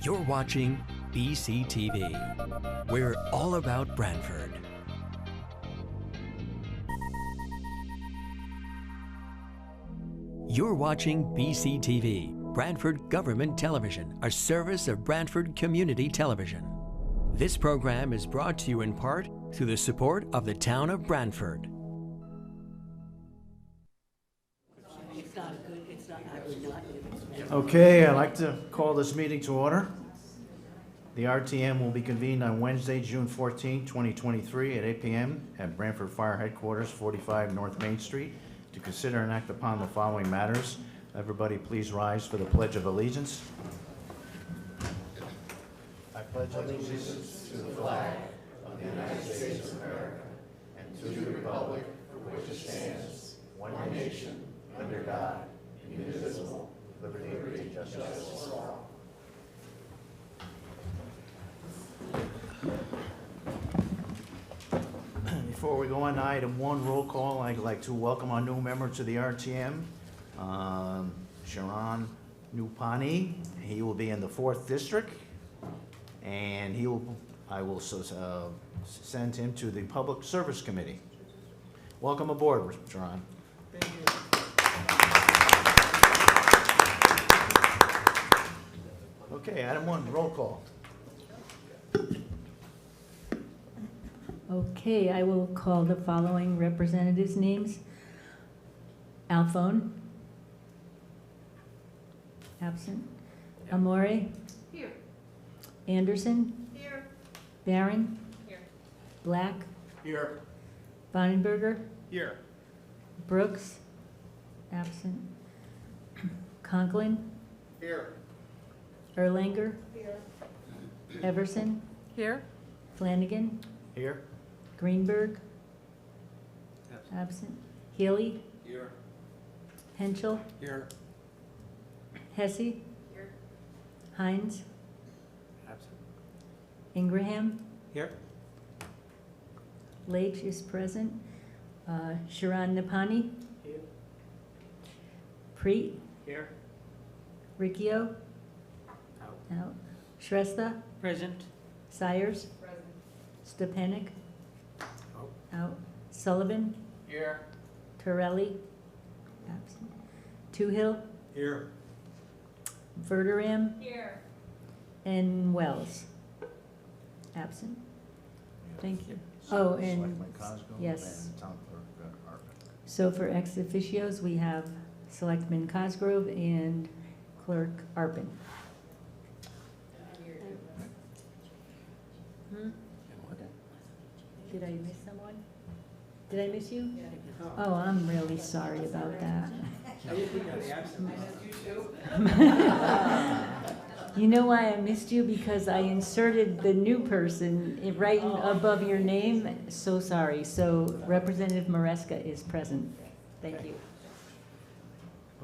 You're watching BCTV. We're all about Branford. You're watching BCTV, Branford Government Television, a service of Branford Community Television. This program is brought to you in part through the support of the town of Branford. Okay, I'd like to call this meeting to order. The RTM will be convened on Wednesday, June 14, 2023 at 8 p.m. at Branford Fire Headquarters, 45 North Main Street, to consider and act upon the following matters. Everybody please rise for the Pledge of Allegiance. I pledge allegiance to the flag of the United States of America and to the republic for which it stands, one nation, under God, indivisible, with liberty and justice for all. Before we go on to item 1, roll call, I'd like to welcome our new member to the RTM, Sharon Nupani. He will be in the 4th District, and I will send him to the Public Service Committee. Welcome aboard, Sharon. Thank you. Okay, item 1, roll call. Okay, I will call the following representatives' names. Alphone. Absent. Amore. Here. Anderson. Here. Barron. Here. Black. Here. Bonenberger. Here. Brooks. Absent. Conklin. Here. Erlanger. Here. Everson. Here. Flanagan. Here. Greenberg. Absent. Healy. Here. Henschel. Here. Hesse. Here. Hines. Absent. Ingraham. Here. Leach is present. Sharon Napani. Here. Preet. Here. Riccio. Out. Shrestha. Present. Sires. Present. Stepanik. Out. Sullivan. Here. Torelli. Absent. Toohill. Here. Verderam. Here. And Wells. Absent. Thank you. Oh, and yes. So for ex officios, we have Selectman Cosgrove and Clerk Arpin. Did I miss someone? Did I miss you? Oh, I'm really sorry about that. You know why I missed you? Because I inserted the new person right above your name. So sorry. So Representative Maresca is present. Thank you.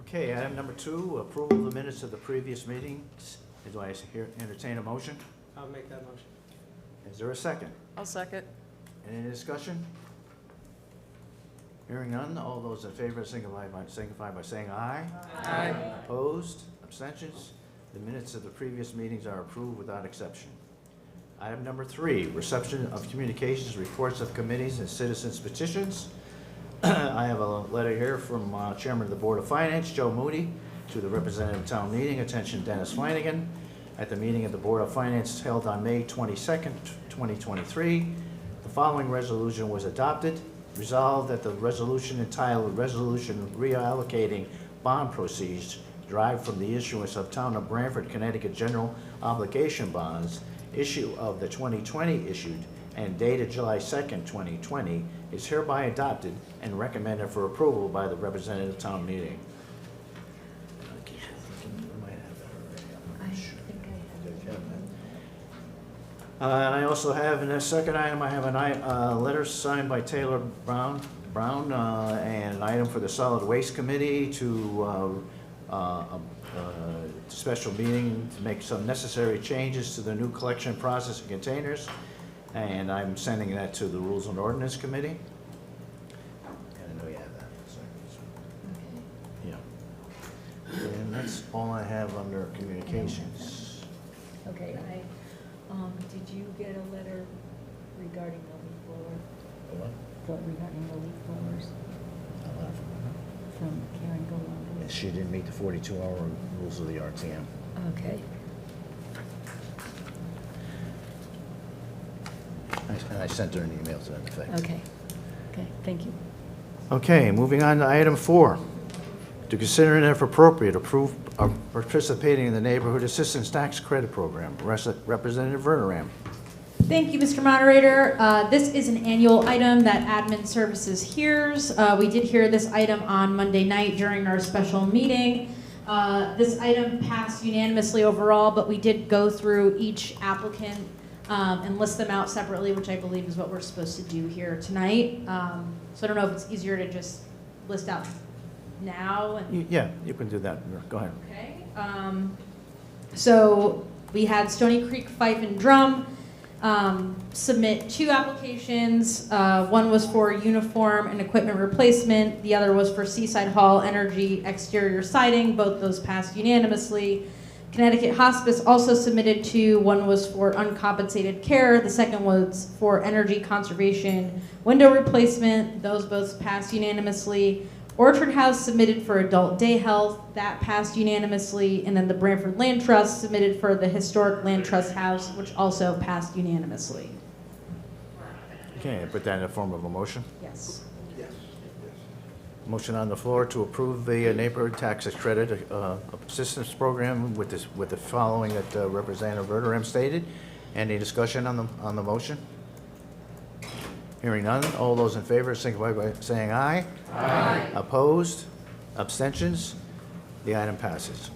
Okay, item number 2, approval of the minutes of the previous meetings. Do I entertain a motion? I'll make that motion. Is there a second? I'll second. Any discussion? Hearing none, all those in favor signify by saying aye. Aye. Opposed? Abstentions? The minutes of the previous meetings are approved without exception. Item number 3, reception of communications, reports of committees, and citizens' petitions. I have a letter here from Chairman of the Board of Finance, Joe Moody, to the representative town meeting. Attention, Dennis Flanagan. At the meeting of the Board of Finance held on May 22nd, 2023, the following resolution was adopted. Resolved that the resolution entitled Resolution Reallocating Bond Proceeds derived from the issuance of Town of Branford, Connecticut General Obligation Bonds, issue of the 2020 issued and dated July 2nd, 2020, is hereby adopted and recommended for approval by the representative town meeting. And I also have, in the second item, I have a letter signed by Taylor Brown, and an item for the Solid Waste Committee to special meeting to make some necessary changes to the new collection process and containers. And I'm sending that to the Rules and Ordinance Committee. And I know you have that. Yeah. And that's all I have under communications. Okay, did you get a letter regarding the leaf blower? The what? Regarding the leaf blowers A letter from Karen from her. Golan? She didn't meet the 42-hour rules of the RTM. Okay. And I sent her an email to that effect. Okay, thank you. Okay, moving on to item 4. To consider and if appropriate, approve of participating in the Neighborhood Assistance Tax Credit Program. Representative Verderam. Thank you, Mr. Moderator. This is an annual item that Admin Services hears. We did hear this item on Monday night during our special meeting. This item passed unanimously overall, but we did go through each applicant and list them out separately, which I believe is what we're supposed to do here tonight. So I don't know if it's easier to just list out now. And Yeah, you can do that. Go ahead. okay. So we had Stony Creek Fife and Drum submit 2 applications. One was for uniform and equipment replacement. The other was for Seaside Hall Energy exterior siding. Both those passed unanimously. Connecticut Hospice also submitted 2. One was for uncompensated care. The second was for energy conservation window replacement. Those both passed unanimously. Orchard House submitted for adult day health. That passed unanimously. And then the Branford Land Trust submitted for the historic Land Trust House, which also passed unanimously. Okay, put that in the form of a motion. Yes. Motion on the floor to approve the neighborhood tax credit assistance program with the following that Representative Verderam stated. Any discussion on the motion? Hearing none. All those in favor signify by saying aye. Aye. Opposed? Abstentions? The item passes.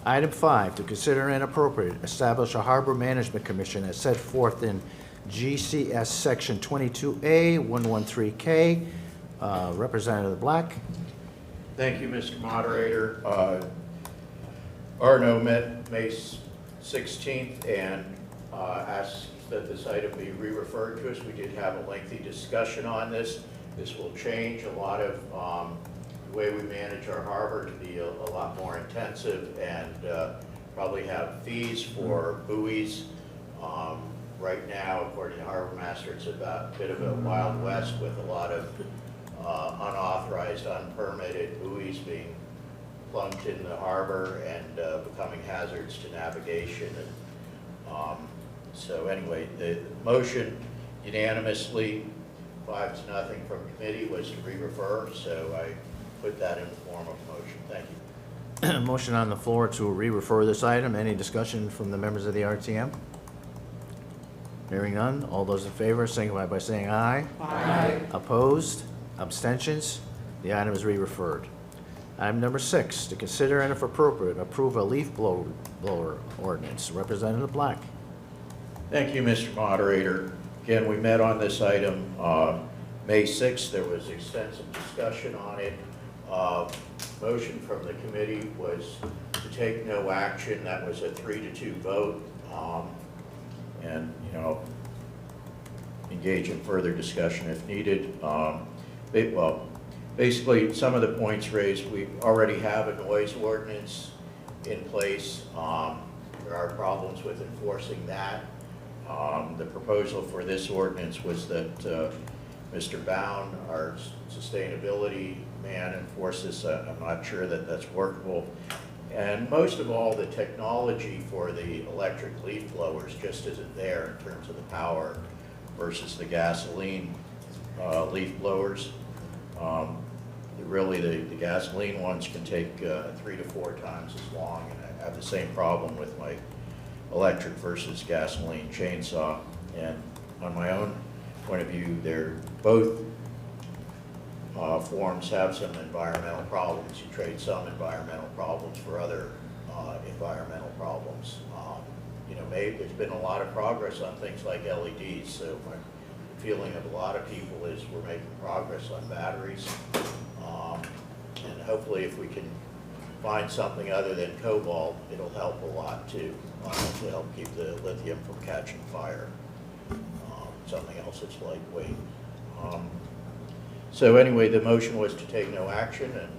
Item 5, to consider and appropriate, establish a harbor management commission as set forth in GCS section 22A 113K. Representative Black. Thank you, Mr. Moderator. Arno met May 16th and asked that this item be re-referred to us. We did have a lengthy discussion on this. This will change a lot of the way we manage our harbor to be a lot more intensive and probably have fees for buoys. Right now, according to Harbor Master, it's about a bit of a Wild West with a lot of unauthorized, unpermitted buoys being plunked in the harbor and becoming hazards to navigation. And so anyway, the motion unanimously, 5-0 from committee, was to re-refer. So I put that in the form of a motion. Thank you. Motion on the floor to re-refer this item. Any discussion from the members of the RTM? Hearing none. All those in favor signify by saying aye. Aye. Opposed? Abstentions? The item is re-referred. Item number 6, to consider and if appropriate, approve a leaf blower ordinance. Representative Black. Thank you, Mr. Moderator. Again, we met on this item May 6th. There was extensive discussion on it. Motion from the committee was to take no action. That was a 3-2 vote. And, you know, engage in further discussion if needed. Well, basically, some of the points raised, we already have a noise ordinance in place. There are problems with enforcing that. The proposal for this ordinance was that Mr. Bound, our sustainability man, enforces. I'm not sure that that's workable. And most of all, the technology for the electric leaf blowers just isn't there in terms of the power versus the gasoline leaf blowers. Really, the gasoline ones can take 3 to 4 times as long, and I have the same problem with my electric versus gasoline chainsaw. And on my own point of view, they're both forms have some environmental problems. You trade some environmental problems for other environmental problems. You know, maybe there's been a lot of progress on things like LEDs, so my feeling of a lot of people is we're making progress on batteries. And hopefully if we can find something other than cobalt, it'll help a lot too, to help keep the lithium from catching fire. Something else that's lightweight. So anyway, the motion was to take no action and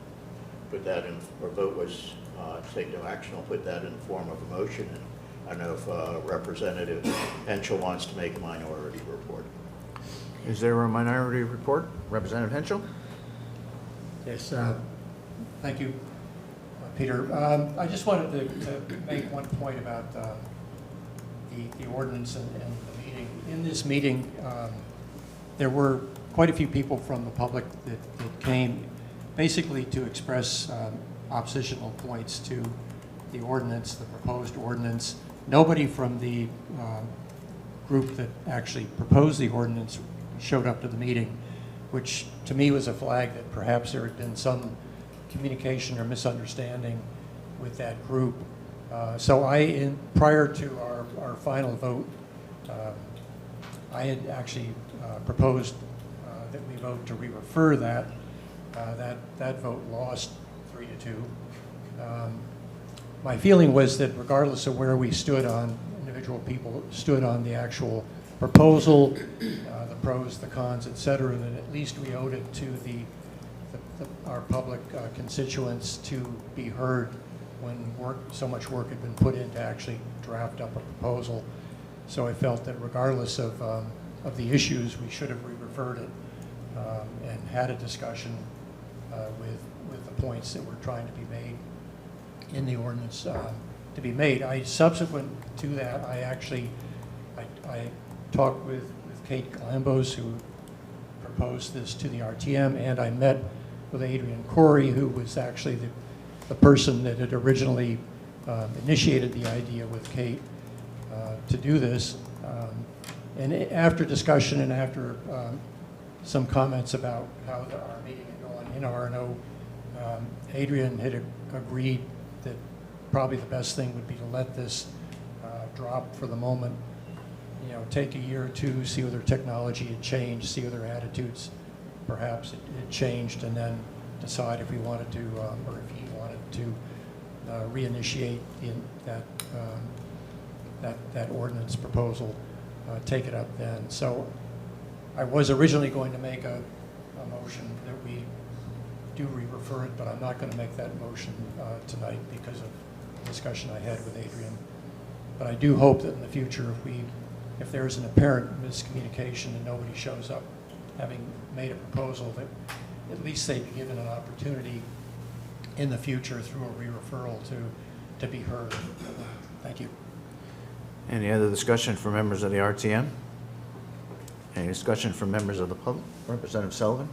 put that in, or vote was to take no action. I'll put that in the form of a motion and I don't know if Representative Henschel wants to make a minority report. Is there a minority report? Representative Henschel? Yes, thank you, Peter. I just wanted to make one point about the ordinance and the meeting. In this meeting, there were quite a few people from the public that came basically to express oppositional points to the ordinance, the proposed ordinance. Nobody from the group that actually proposed the ordinance showed up to the meeting, which to me was a flag that perhaps there had been some communication or misunderstanding with that group. So prior to our final vote, I had actually proposed that we vote to re-refer that. That vote lost 3-2. My feeling was that regardless of where we stood on, individual people stood on the actual proposal, the pros, the cons, et cetera, that at least we owed it to our public constituents to be heard when so much work had been put in to actually draft up a proposal. So I felt that regardless of the issues, we should have re-referred it and had a discussion with the points that were trying to be made in the ordinance to be made. Subsequent to that, I talked with Kate Galambos, who proposed this to the RTM, and I met with Adrian Corey, who was actually the person that had originally initiated the idea with Kate to do this. And after discussion and after some comments about how our meeting had gone in RNO, Adrian had agreed that probably the best thing would be to let this drop for the moment, take a year or two, see whether technology had changed, see whether attitudes perhaps it changed, and then decide if we wanted to, or if he wanted to reinitiate that ordinance proposal, take it up then. So I was originally going to make a motion that we do re-refer it, but I'm not going to make that motion tonight because of the discussion I had with Adrian. But I do hope that in the future, if there's an apparent miscommunication and nobody shows up having made a proposal, that at least they'd be given an opportunity in the future through a re-referral to be heard. Thank you. Any other discussion from members of the RTM? Any discussion from members of the public? Representative Sullivan?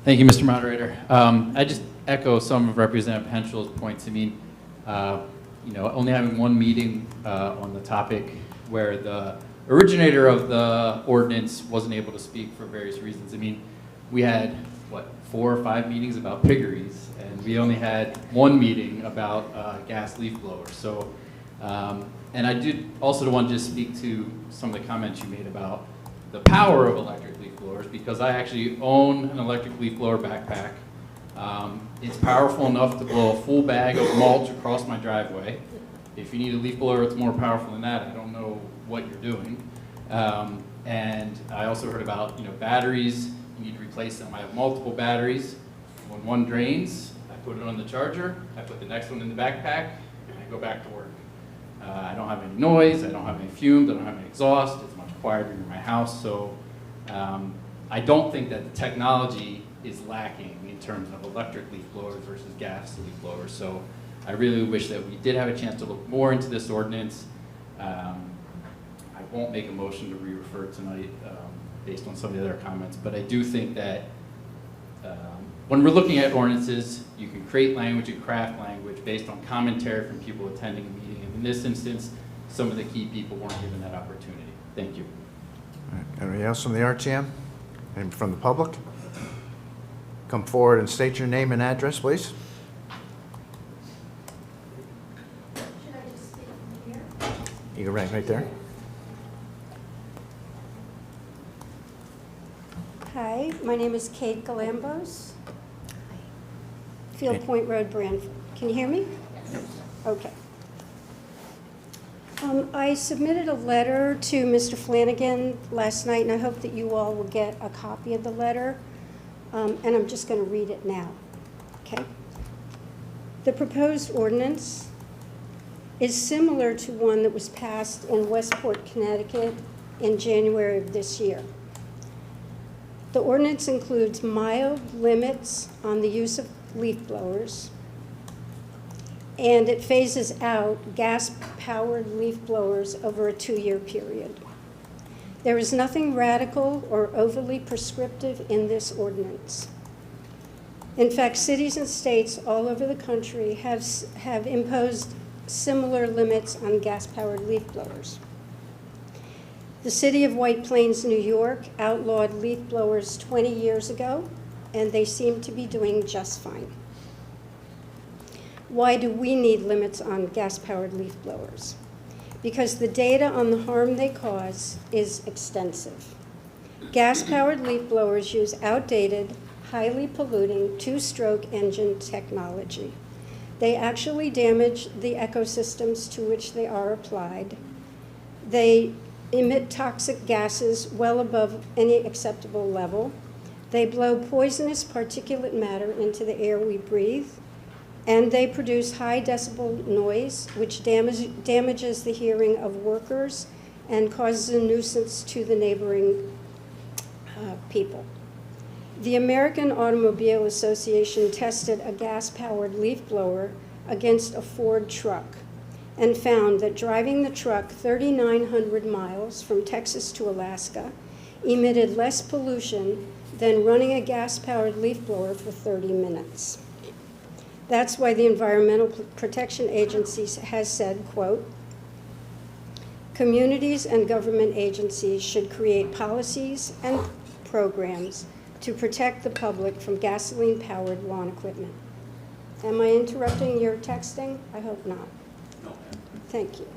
Thank you, Mr. Moderator. I just echo some of Representative Henschel's points. I mean, only having one meeting on the topic where the originator of the ordinance wasn't able to speak for various reasons. I mean, we had, 4 or 5 meetings about piggeries, and we only had one meeting about gas leaf blowers. So, and I did also want to just speak to some of the comments you made about the power of electric leaf blowers, because I actually own an electric leaf blower backpack. It's powerful enough to blow a full bag of mulch across my driveway. If you need a leaf blower that's more powerful than that, I don't know what you're doing. And I also heard about batteries. You need to replace them. I have multiple batteries. When one drains, I put it on the charger. I put the next one in the backpack, and I go back to work. I don't have any noise. I don't have any fumes. I don't have any exhaust. It's much quieter in my house. So I don't think that the technology is lacking in terms of electric leaf blowers versus gas leaf blowers. So I really wish that we did have a chance to look more into this ordinance. I won't make a motion to re-refer tonight based on some of the other comments, but I do think that when we're looking at ordinances, you can create language and craft language based on commentary from people attending a meeting. And in this instance, some of the key people weren't given that opportunity. Thank you. All right. Anybody else from the RTM? And from the public? Come forward and state your name and address, please. Should I just speak from here? You can rank right there. Hi, my name is Kate Galambos. Field Okay. Point Road, Branford. Can you hear me? Yes. Okay. I submitted a letter to Mr. Flanagan last night, and I hope that you all will get a copy of the letter. And I'm just going to read it now. Okay? The proposed ordinance is similar to one that was passed in Westport, Connecticut in January of this year. The ordinance includes mild limits on the use of leaf blowers, and it phases out gas-powered leaf blowers over a 2-year period. There is nothing radical or overly prescriptive in this ordinance. In fact, cities and states all over the country have imposed similar limits on gas-powered leaf blowers. The city of White Plains, New York outlawed leaf blowers 20 years ago, and they seem to be doing just fine. Why do we need limits on gas-powered leaf blowers? Because the data on the harm they cause is extensive. Gas-powered leaf blowers use outdated, highly polluting two-stroke engine technology. They actually damage the ecosystems to which they are applied. They emit toxic gases well above any acceptable level. They blow poisonous particulate matter into the air we breathe. And they produce high decibel noise, which damages the hearing of workers and causes a nuisance to the neighboring people. The American Automobile Association tested a gas-powered leaf blower against a Ford truck and found that driving the truck 3,900 miles from Texas to Alaska emitted less pollution than running a gas-powered leaf blower for 30 minutes. That's why the Environmental Protection Agency has said, quote, communities and government agencies should create policies and programs to protect the public from gasoline-powered lawn equipment. Am I interrupting your texting? I hope not. No. Thank you.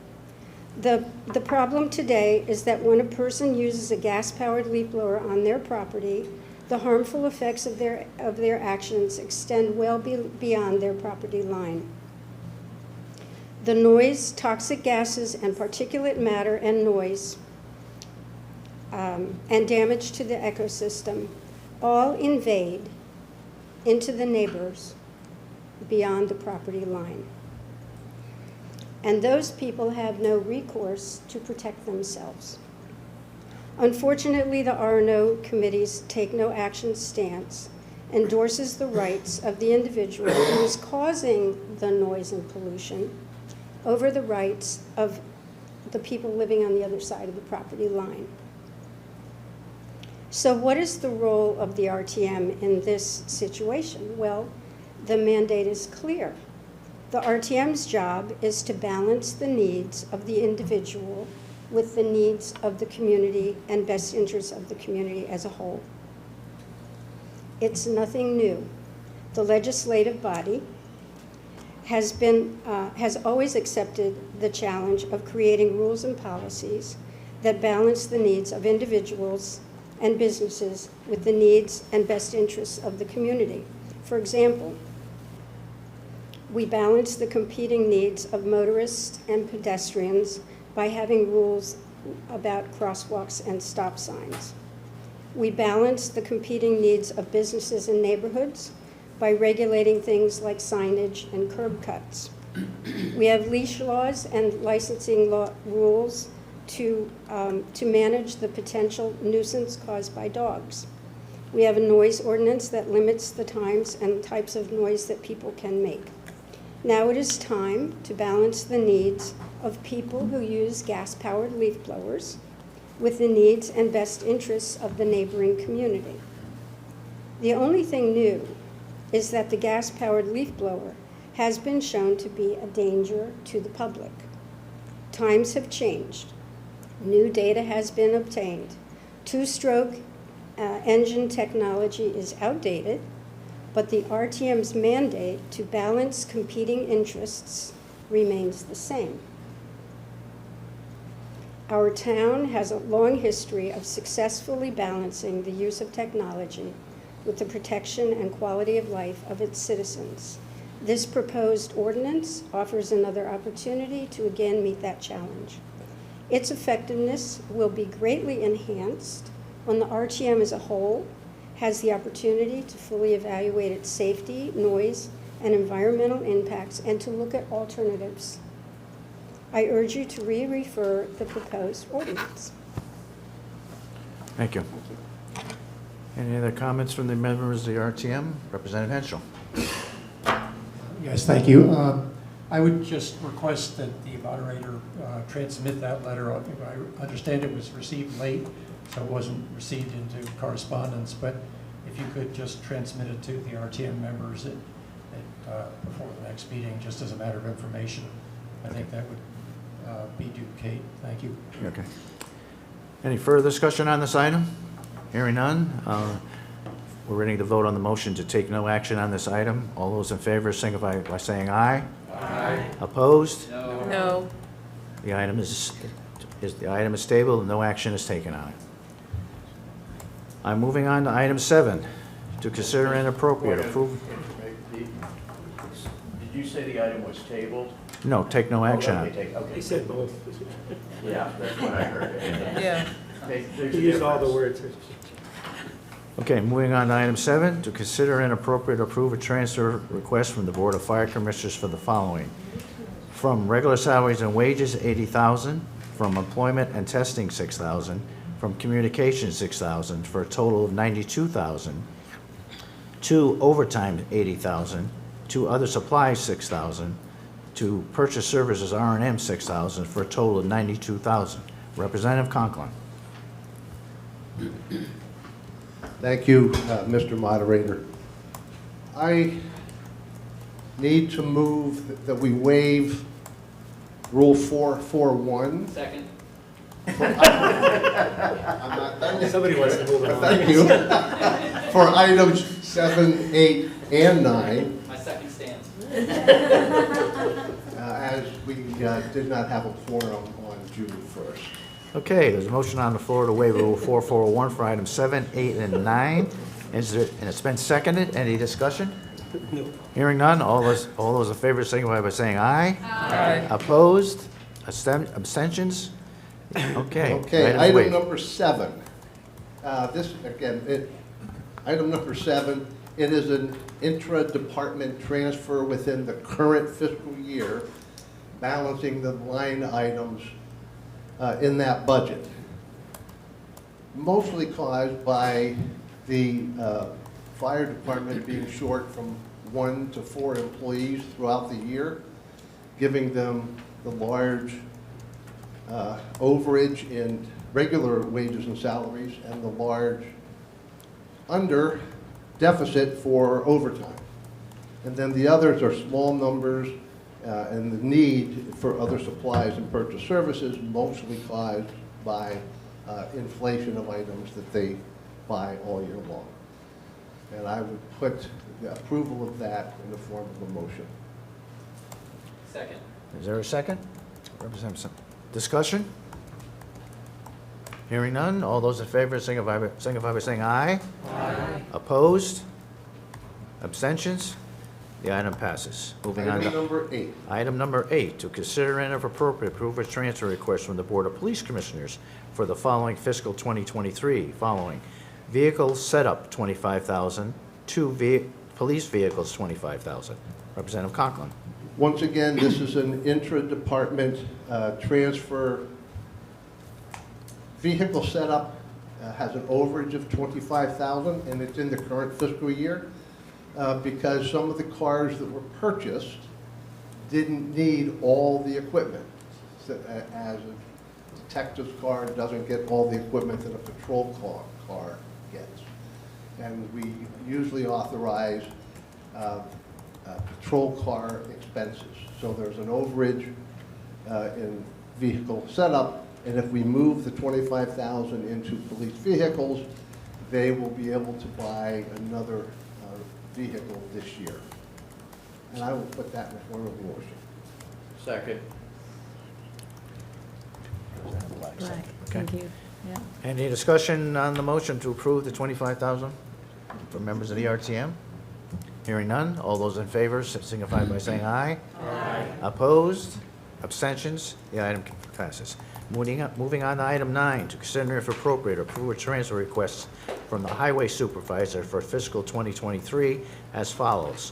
The problem today is that when a person uses a gas-powered leaf blower on their property, the harmful effects of their actions extend well beyond their property line. The noise, toxic gases, and particulate matter and noise and damage to the ecosystem all invade into the neighbors beyond the property line. And those people have no recourse to protect themselves. Unfortunately, the R&O committees take no action stance, endorses the rights of the individual who is causing the noise and pollution over the rights of the people living on the other side of the property line. So what is the role of the RTM in this situation? Well, the mandate is clear. The RTM's job is to balance the needs of the individual with the needs of the community and best interests of the community as a whole. It's nothing new. The legislative body has always accepted the challenge of creating rules and policies that balance the needs of individuals and businesses with the needs and best interests of the community. For example, we balance the competing needs of motorists and pedestrians by having rules about crosswalks and stop signs. We balance the competing needs of businesses and neighborhoods by regulating things like signage and curb cuts. We have leash laws and licensing rules to manage the potential nuisance caused by dogs. We have a noise ordinance that limits the times and types of noise that people can make. Now it is time to balance the needs of people who use gas-powered leaf blowers with the needs and best interests of the neighboring community. The only thing new is that the gas-powered leaf blower has been shown to be a danger to the public. Times have changed. New data has been obtained. Two-stroke engine technology is outdated, but the RTM's mandate to balance competing interests remains the same. Our town has a long history of successfully balancing the use of technology with the protection and quality of life of its citizens. This proposed ordinance offers another opportunity to again meet that challenge. Its effectiveness will be greatly enhanced when the RTM as a whole has the opportunity to fully evaluate its safety, noise, and environmental impacts and to look at alternatives. I urge you to re-refer the proposed ordinance. Thank you. Any other comments from the members of the RTM? Representative Henschel. Yes, thank you. I would just request that the moderator transmit that letter. I understand it was received late, so it wasn't received into correspondence, but if you could just transmit it to the RTM members before the next meeting, just as a matter of information, I think that would be due, Kate. Thank you. Okay. Any further discussion on this item? Hearing none, we're ready to vote on the motion to take no action on this item. All those in favor signify by saying aye. Aye. Opposed? No. The item is tabled and no action is taken on it. I'm moving on to item 7, to consider and appropriate approve. Did you say the item was tabled? No, take no action on it. Okay. He said both. Yeah, that's what I heard. Yeah. There's a He used all the difference. words. Okay, moving on to item 7, to consider and appropriate approve a transfer request from the Board of Fire Commissioners for the following. From regular salaries and wages, $80,000. From employment and testing, $6,000. From communications, $6,000, for a total of $92,000. To overtime, $80,000. To other supplies, $6,000. To purchase services, R&M, $6,000, for a total of $92,000. Representative Conklin. Thank you, Mr. Moderator. I need to move that we waive Rule 441. Second. I'm not done yet. Somebody wants to move it on. Thank you. For items 7, 8, and 9, My second stands. as we did not have a quorum on June 1st. Okay, there's a motion on the floor to waive Rule 4401 for items 7, 8, and 9. And it's been seconded. Any discussion? No. Hearing none, all those in favor signify by saying aye. Aye. Opposed? Abstentions? Okay. Okay, item's item waived. number 7. Item number 7, it is an intra-department transfer within the current fiscal year, balancing the line items in that budget. Mostly caused by the fire department being short from 1 to 4 employees throughout the year, giving them the large overage in regular wages and salaries and the large under deficit for overtime. And then the others are small numbers and the need for other supplies and purchase services, mostly caused by inflation of items that they buy all year long. And I would put the approval of that in the form of a motion. Second. Is there a second? Representative Sim. Discussion? Hearing none, all those in favor signify by saying aye. Aye. Opposed? Abstentions? The item passes. Moving on Item to number 8. item number 8, to consider and if appropriate, approve a transfer request from the Board of Police Commissioners for the following fiscal 2023, following: vehicle setup, $25,000, 2 police vehicles, $25,000. Representative Conklin. Once again, this is an intra-department transfer. Vehicle setup has an overage of $25,000, and it's in the current fiscal year because some of the cars that were purchased didn't need all the equipment. So, as a detective's car doesn't get all the equipment that a patrol car gets. And we usually authorize patrol car expenses. So there's an overage in vehicle setup, and if we move the $25,000 into police vehicles, they will be able to buy another vehicle this year. And I will put that in the form of a motion. Second. Black, Okay. thank you. Yeah. Any discussion on the motion to approve the $25,000 for members of the RTM? Hearing none, all those in favor signify by saying aye. Aye. Opposed? Abstentions? The item passes. Moving on to item 9, to consider if appropriate, approve a transfer request from the Highway Supervisor for fiscal 2023 as follows: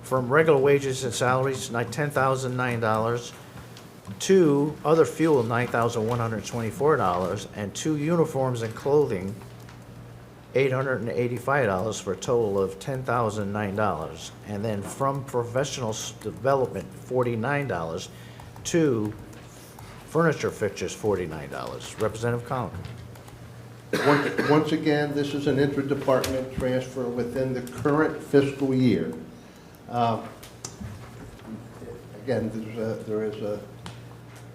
from regular wages and salaries, $10,009. 2 other fuel, $9,124, and 2 uniforms and clothing, $885, for a total of $10,009. And then from professional development, $49, 2 furniture fixtures, $49. Representative Conlon. Once again, this is an interdepartment transfer within the current fiscal year. Again, there is a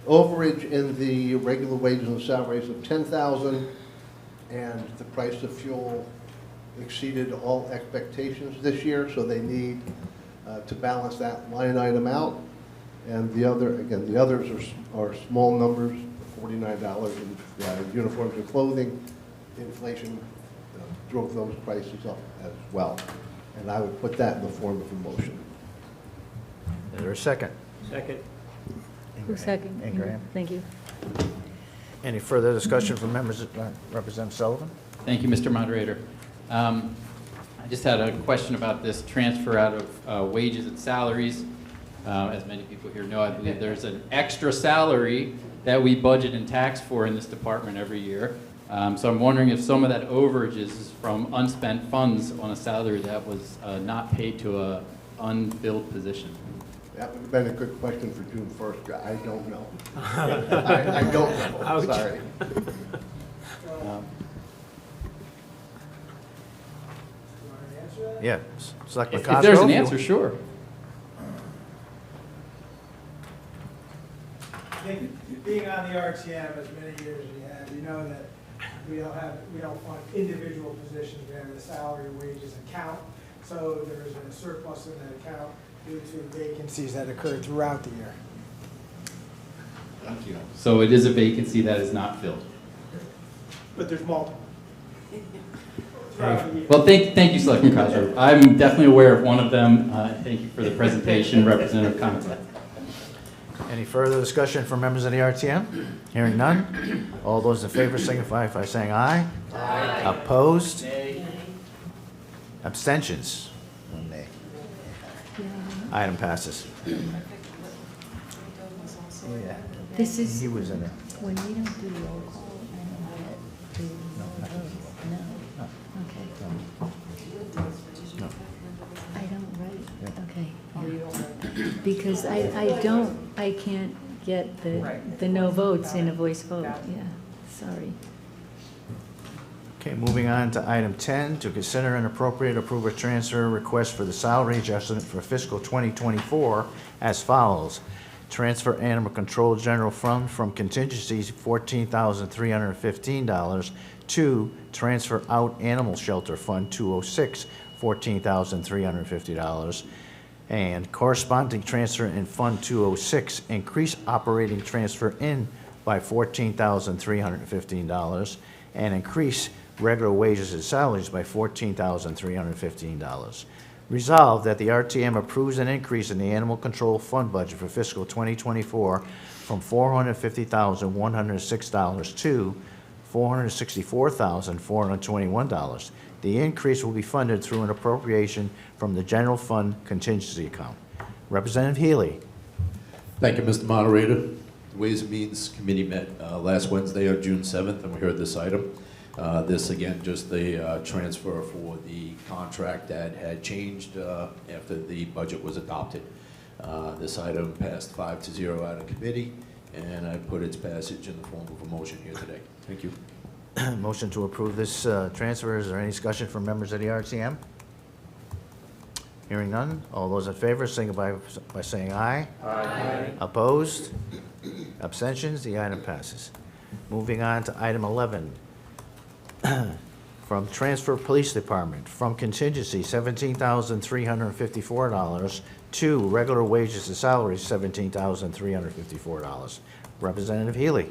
overage in the regular wages and salaries of $10,000, and the price of fuel exceeded all expectations this year, so they need to balance that line item out. And the others are small numbers, $49 in uniforms and clothing. Inflation drove those prices up as well. And I would put that in the form of a motion. Is there a second? Second. Who's second? Ingraham. Thank you. Any further discussion from members? Representative Sullivan? Thank you, Mr. Moderator. I just had a question about this transfer out of wages and salaries. As many people here know, I believe there's an extra salary that we budget and tax for in this department every year. So I'm wondering if some of that overage is from unspent funds on a salary that was not paid to a unbilled position. That would have been a good question for June 1st. I don't know. I don't know. Ouch. Sorry. Yeah. Selectman If Cosgrove? there's an answer, sure. I think being on the RTM as many years as you have, you know that we don't fund individual positions. We have a salary and wages account. So there's a surplus in that account due to vacancies that occurred throughout the year. Thank you. So it is a vacancy that is not filled. But there's multiple. Throughout the year. Well, thank you, Selectman Cosgrove. I'm definitely aware of one of them. Thank you for the presentation, Representative Conklin. Any further discussion from members of the RTM? Hearing none. All those in favor signify by saying aye. Aye. Opposed? Nay. Abstentions? One nay. Item passes. Yeah. This is, He was in it. when we don't do roll call, I don't get to vote. No? Okay. No. I don't write, okay. Because I can't get the no votes in a voice vote, yeah, sorry. Okay, moving on to item 10, to consider and appropriate approve a transfer request for the salary adjustment for fiscal 2024 as follows. Transfer Animal Control General Fund from contingencies $14,315 to transfer out Animal Shelter Fund 206, $14,350. And corresponding transfer in Fund 206, increase operating transfer in by $14,315 and increase regular wages and salaries by $14,315. Resolved that the RTM approves an increase in the Animal Control Fund budget for fiscal 2024 from $450,106 to $464,421. The increase will be funded through an appropriation from the General Fund contingency account. Representative Healy. Thank you, Mr. Moderator. The Ways and Means Committee met last Wednesday on June 7th, and we heard this item. This, again, just the transfer for the contract that had changed after the budget was adopted. This item passed 5-0 out of committee, and I put its passage in the form of a motion here today. Thank you. Motion to approve this transfer. Is there any discussion from members of the RTM? Hearing none. All those in favor signify by saying aye. Aye. Opposed? Abstentions? The item passes. Moving on to item 11. From Transfer Police Department, from contingency $17,354 to regular wages and salaries $17,354. Representative Healy.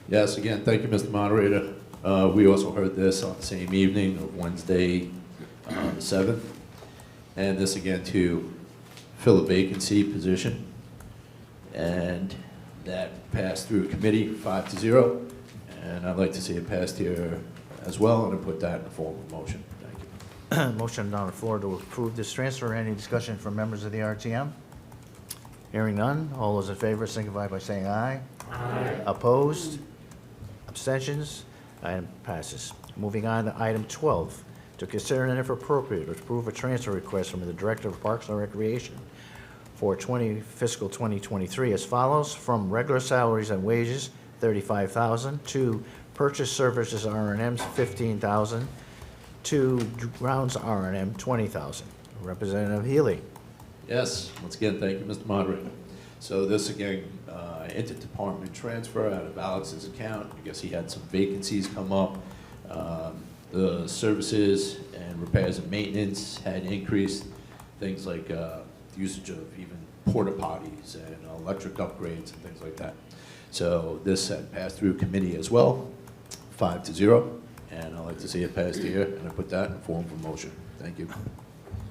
Yes, again, thank you, Mr. Moderator. We also heard this on the same evening of Wednesday, the 7th. And this, again, to fill a vacancy position. And that passed through committee 5-0. And I'd like to see it passed here as well, and I put that in the form of a motion. Thank you. Motion on the floor to approve this transfer. Any discussion from members of the RTM? Hearing none, all those in favor signify by saying aye. Aye. Opposed? Abstentions? Item passes. Moving on to item 12, to consider and if appropriate, approve a transfer request from the Director of Parks and Recreation for fiscal 2023 as follows: from regular salaries and wages, $35,000, to purchase services R&Ms, $15,000, to grounds R&M, $20,000. Representative Healy. Yes, once again, thank you, Mr. Moderator. So this again, interdepartment transfer out of Alex's account. I guess he had some vacancies come up. The services and repairs and maintenance had increased. Things like usage of even porta potties and electric upgrades and things like that. So this had passed through committee as well, 5-0, and I'd like to see it passed here, and I put that in form of a motion. Thank you.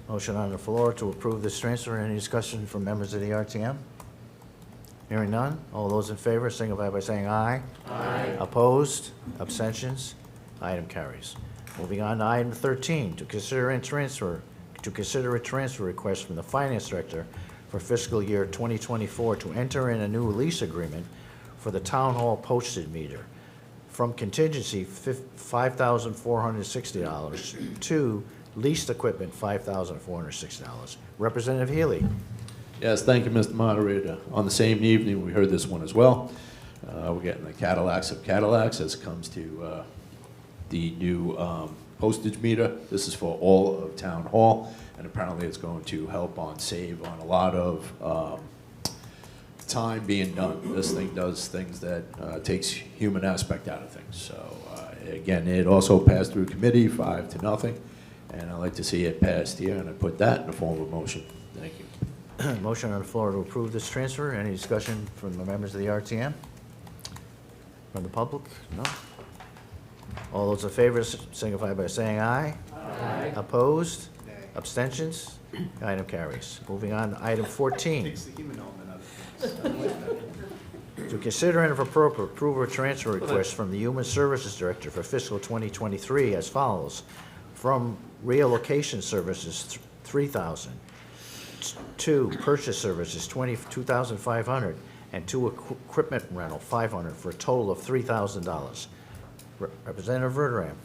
Motion on the floor to approve this transfer. Any discussion from members of the RTM? Hearing none. All those in favor signify by saying aye. Aye. Opposed? Abstentions? Item carries. Moving on to item 13, to consider a transfer request from the Finance Director for fiscal year 2024 to enter in a new lease agreement for the Town Hall postage meter from contingency $5,460 to leased equipment $5,460. Representative Healy. Yes, thank you, Mr. Moderator. On the same evening, we heard this one as well. We're getting the Cadillacs of Cadillacs as it comes to the new postage meter. This is for all of Town Hall, and apparently it's going to help save on a lot of time being done. This thing does things that takes human aspect out of things. So again, it also passed through committee 5-0, and I'd like to see it passed here, and I put that in the form of a motion. Thank you. Motion on the floor to approve this transfer. Any discussion from the members of the RTM? From the public? No? All those in favor signify by saying aye. Aye. Opposed? Nay. Abstentions? Item carries. Moving on to item 14. Takes the human element out of things. To consider and if appropriate, approve a transfer request from the Human Services Director for fiscal 2023 as follows: from relocation services, $3,000, to purchase services, $2,500, and to equipment rental, $500, for a total of $3,000. Representative Verderam.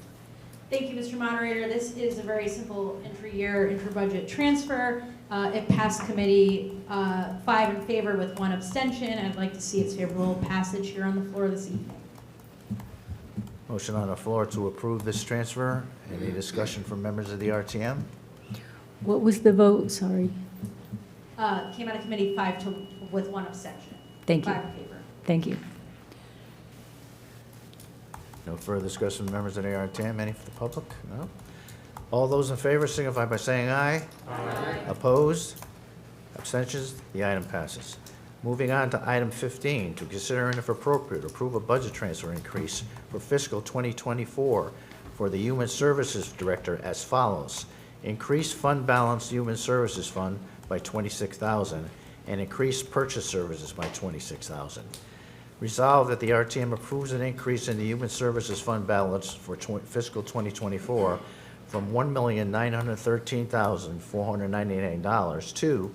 Thank you, Mr. Moderator. This is a very simple intra-budget transfer. It passed committee 5 in favor with 1 abstention. I'd like to see its favorable passage here on the floor this evening. Motion on the floor to approve this transfer. Any discussion from members of the RTM? What was the vote? Sorry. Came out of committee 5 with 1 abstention. Thank you. 5 in favor. Thank you. No further discussion from members of the RTM. Any for the public? No? All those in favor signify by saying aye. Aye. Opposed? Abstentions? The item passes. Moving on to item 15, to consider and if appropriate, approve a budget transfer increase for fiscal 2024 for the Human Services Director as follows: increase fund balance Human Services Fund by $26,000 and increase purchase services by $26,000. Resolved that the RTM approves an increase in the Human Services Fund balance for fiscal 2024 from $1,913,499 to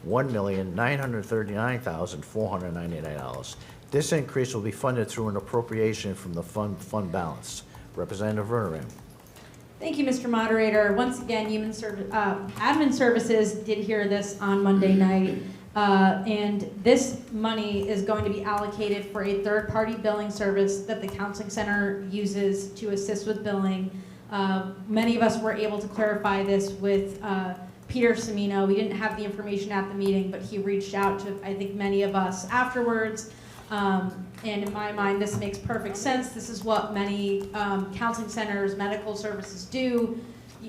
$1,939,499. This increase will be funded through an appropriation from the fund balance. Representative Verderam. Thank you, Mr. Moderator. Once again, Admin Services did hear this on Monday night, and this money is going to be allocated for a third-party billing service that the Counseling Center uses to assist with billing. Many of us were able to clarify this with Peter Semino. We didn't have the information at the meeting, but he reached out to, I think, many of us afterwards. And in my mind, this makes perfect sense. This is what many counseling centers, medical services do.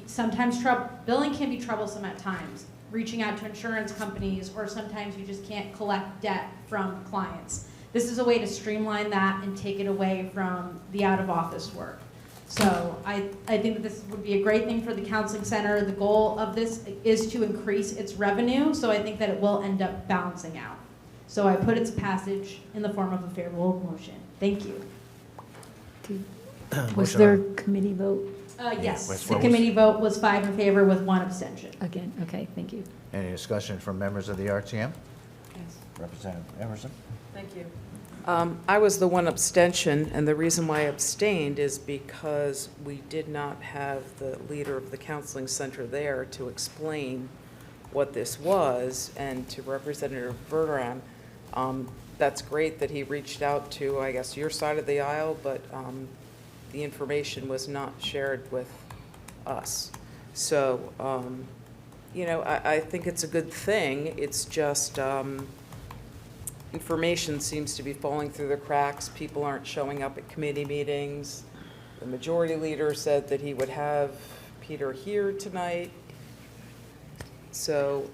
Sometimes billing can be troublesome at times, reaching out to insurance companies, or sometimes you just can't collect debt from clients. This is a way to streamline that and take it away from the out-of-office work. So I think that this would be a great thing for the counseling center. The goal of this is to increase its revenue, so I think that it will end up balancing out. So I put its passage in the form of a favorable motion. Thank you. Was there a committee vote? Yes, the committee vote was 5 in favor with 1 abstention. Again, okay, thank you. Any discussion from members of the RTM? Yes. Representative Emerson? Thank you. I was the one abstention, and the reason why I abstained is because we did not have the leader of the counseling center there to explain what this was, and to Representative Verderam, that's great that he reached out to, I guess, your side of the aisle, but the information was not shared with us. So, you know, I think it's a good thing. It's just information seems to be falling through the cracks. People aren't showing up at committee meetings. The majority leader said that he would have Peter here tonight. So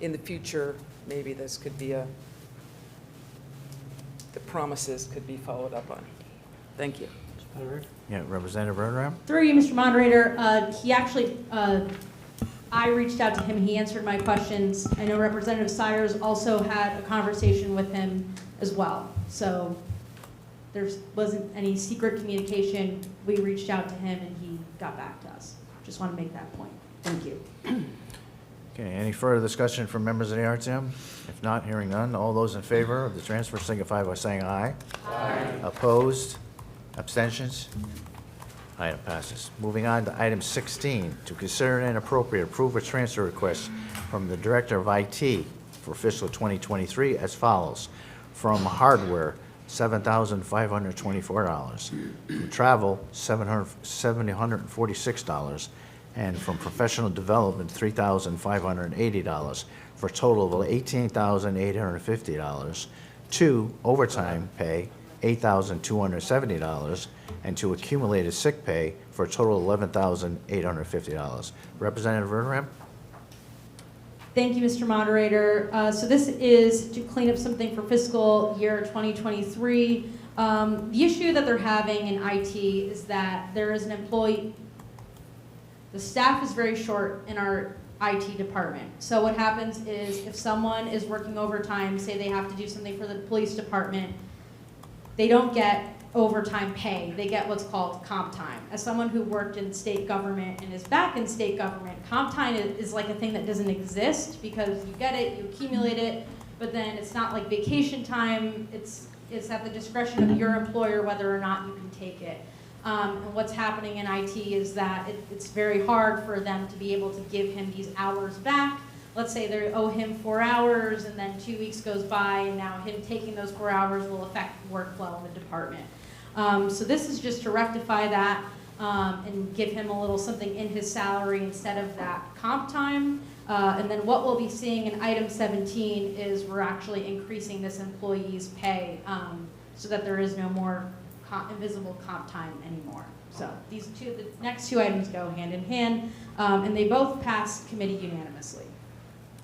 in the future, maybe this could be the promises could be followed up on. Thank you. Yeah, Representative Verderam? Through you, Mr. Moderator, he actually, I reached out to him, he answered my questions. I know Representative Sires also had a conversation with him as well. So there wasn't any secret communication. We reached out to him and he got back to us. Just want to make that point. Thank you. Okay, any further discussion from members of the RTM? If not, hearing none, all those in favor of the transfer signify by saying aye. Aye. Opposed? Abstentions? Item passes. Moving on to item 16, to consider and appropriate approve a transfer request from the Director of IT for fiscal 2023 as follows. From hardware, $7,524. From travel, $746. And from professional development, $3,580, for a total of $18,850. To overtime pay, $8,270, and to accumulated sick pay for a total of $11,850. Representative Verderam? Thank you, Mr. Moderator. So this is to clean up something for fiscal year 2023. The issue that they're having in IT is that there is an employee, the staff is very short in our IT department. So what happens is if someone is working overtime, say they have to do something for the police department, they don't get overtime pay. They get what's called comp time. As someone who worked in state government and is back in state government, comp time is like a thing that doesn't exist because you get it, you accumulate it, but then it's not like vacation time. It's at the discretion of your employer whether or not you can take it. And what's happening in IT is that it's very hard for them to be able to give him these hours back. Let's say they owe him 4 hours and then 2 weeks goes by and now him taking those 4 hours will affect workflow in the department. So this is just to rectify that and give him a little something in his salary instead of that comp time. And then what we'll be seeing in item 17 is we're actually increasing this employee's pay so that there is no more invisible comp time anymore. So these two, the next two items go hand in hand, and they both passed committee unanimously.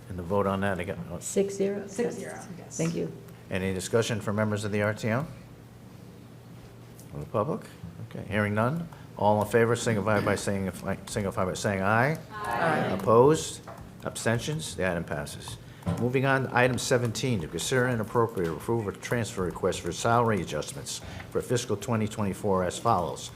And the vote on that again? 6-0? 6-0, yes. Thank you. Any discussion from members of the RTM? Or the public? Okay, hearing none. All in favor signify by saying aye. Aye. Opposed? Abstentions? The item passes. Moving on to item 17, to consider and appropriate approve a transfer request for salary adjustments for fiscal 2024 as follows.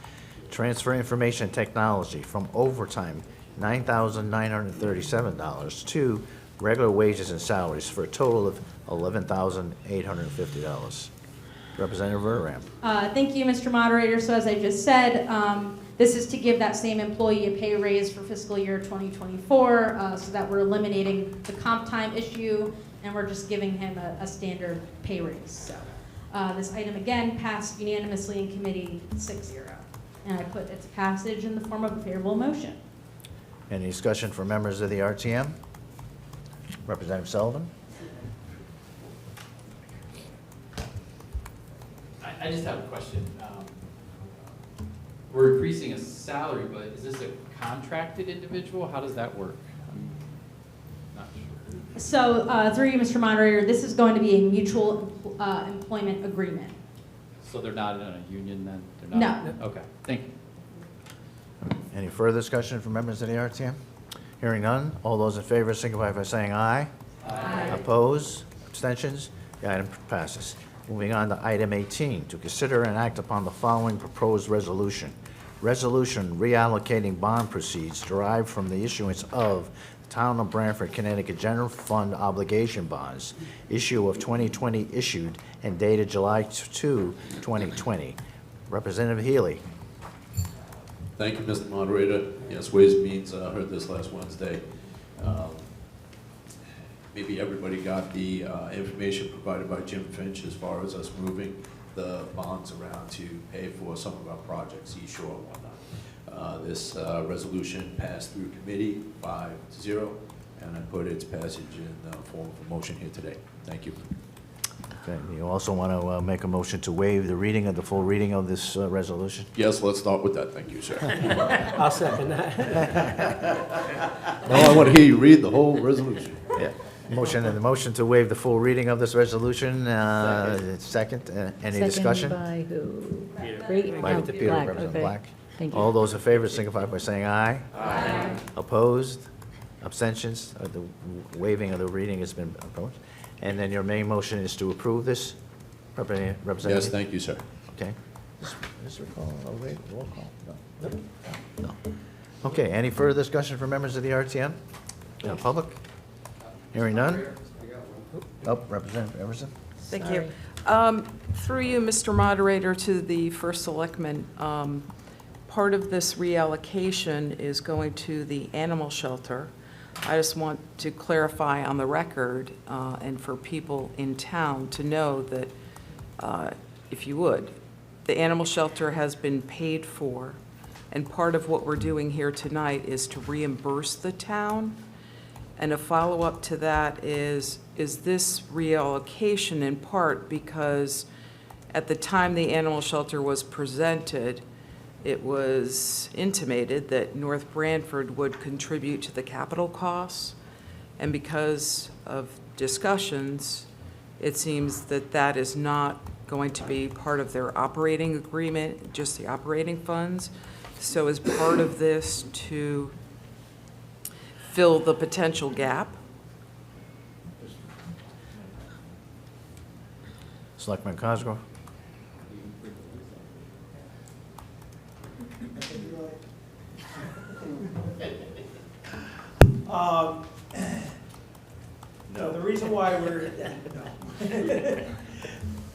Transfer information technology from overtime, $9,937 to regular wages and salaries for a total of $11,850. Representative Verderam. Thank you, Mr. Moderator. So as I just said, this is to give that same employee a pay raise for fiscal year 2024 so that we're eliminating the comp time issue and we're just giving him a standard pay raise. So this item again passed unanimously in committee 6-0. And I put its passage in the form of a favorable motion. Any discussion for members of the RTM? Representative Sullivan? I just have a question. We're increasing a salary, but is this a contracted individual? How does that work? I'm not sure. So through you, Mr. Moderator, this is going to be a mutual employment agreement. So they're not in a union then? They're not? No. Okay, thank you. Any further discussion from members of the RTM? Hearing none, all those in favor signify by saying aye. Aye. Opposed? Abstentions? The item passes. Moving on to item 18, to consider and act upon the following proposed resolution. Resolution reallocating bond proceeds derived from the issuance of Town of Branford, Connecticut General Fund Obligation Bonds, issue of 2020 issued and dated July 2, 2020. Representative Healy. Thank you, Mr. Moderator. Yes, Ways and Means, heard this last Wednesday. Maybe everybody got the information provided by Jim Finch as far as us moving the bonds around to pay for some of our projects, East Shore and whatnot. This resolution passed through committee 5-0, and I put its passage in the form of a motion here today. Thank you. Okay, you also want to make a motion to waive the reading of the full reading of this resolution? Yes, let's start with that. Thank you, sir. I'll second that. No, I want to hear you read the whole resolution. Yeah. Motion to waive the full reading of this resolution. Second. Any discussion? Second by who? Great. By Oh, Peter, Black, Representative okay. Black. Thank you. All those in favor signify by saying aye. Aye. Opposed? Abstentions? The waiving of the reading has been opposed. And then your main motion is to approve this, Representative? Yes, thank you, sir. Okay. Is there a roll call? No. No. Okay, any further discussion from members of the RTM? Public? Hearing none? Oh, Representative Everson? Thank you. Through you, Mr. Moderator, to the First Selectman, part of this reallocation is going to the animal shelter. I just want to clarify on the record, and for people in town to know that, if you would, the animal shelter has been paid for, and part of what we're doing here tonight is to reimburse the town. And a follow-up to that is this reallocation in part because at the time the animal shelter was presented, it was intimated that North Branford would contribute to the capital costs. And because of discussions, it seems that that is not going to be part of their operating agreement, just the operating funds. So as part of this to fill the potential gap. Selectman Cosgrove? No, the reason why we're, no.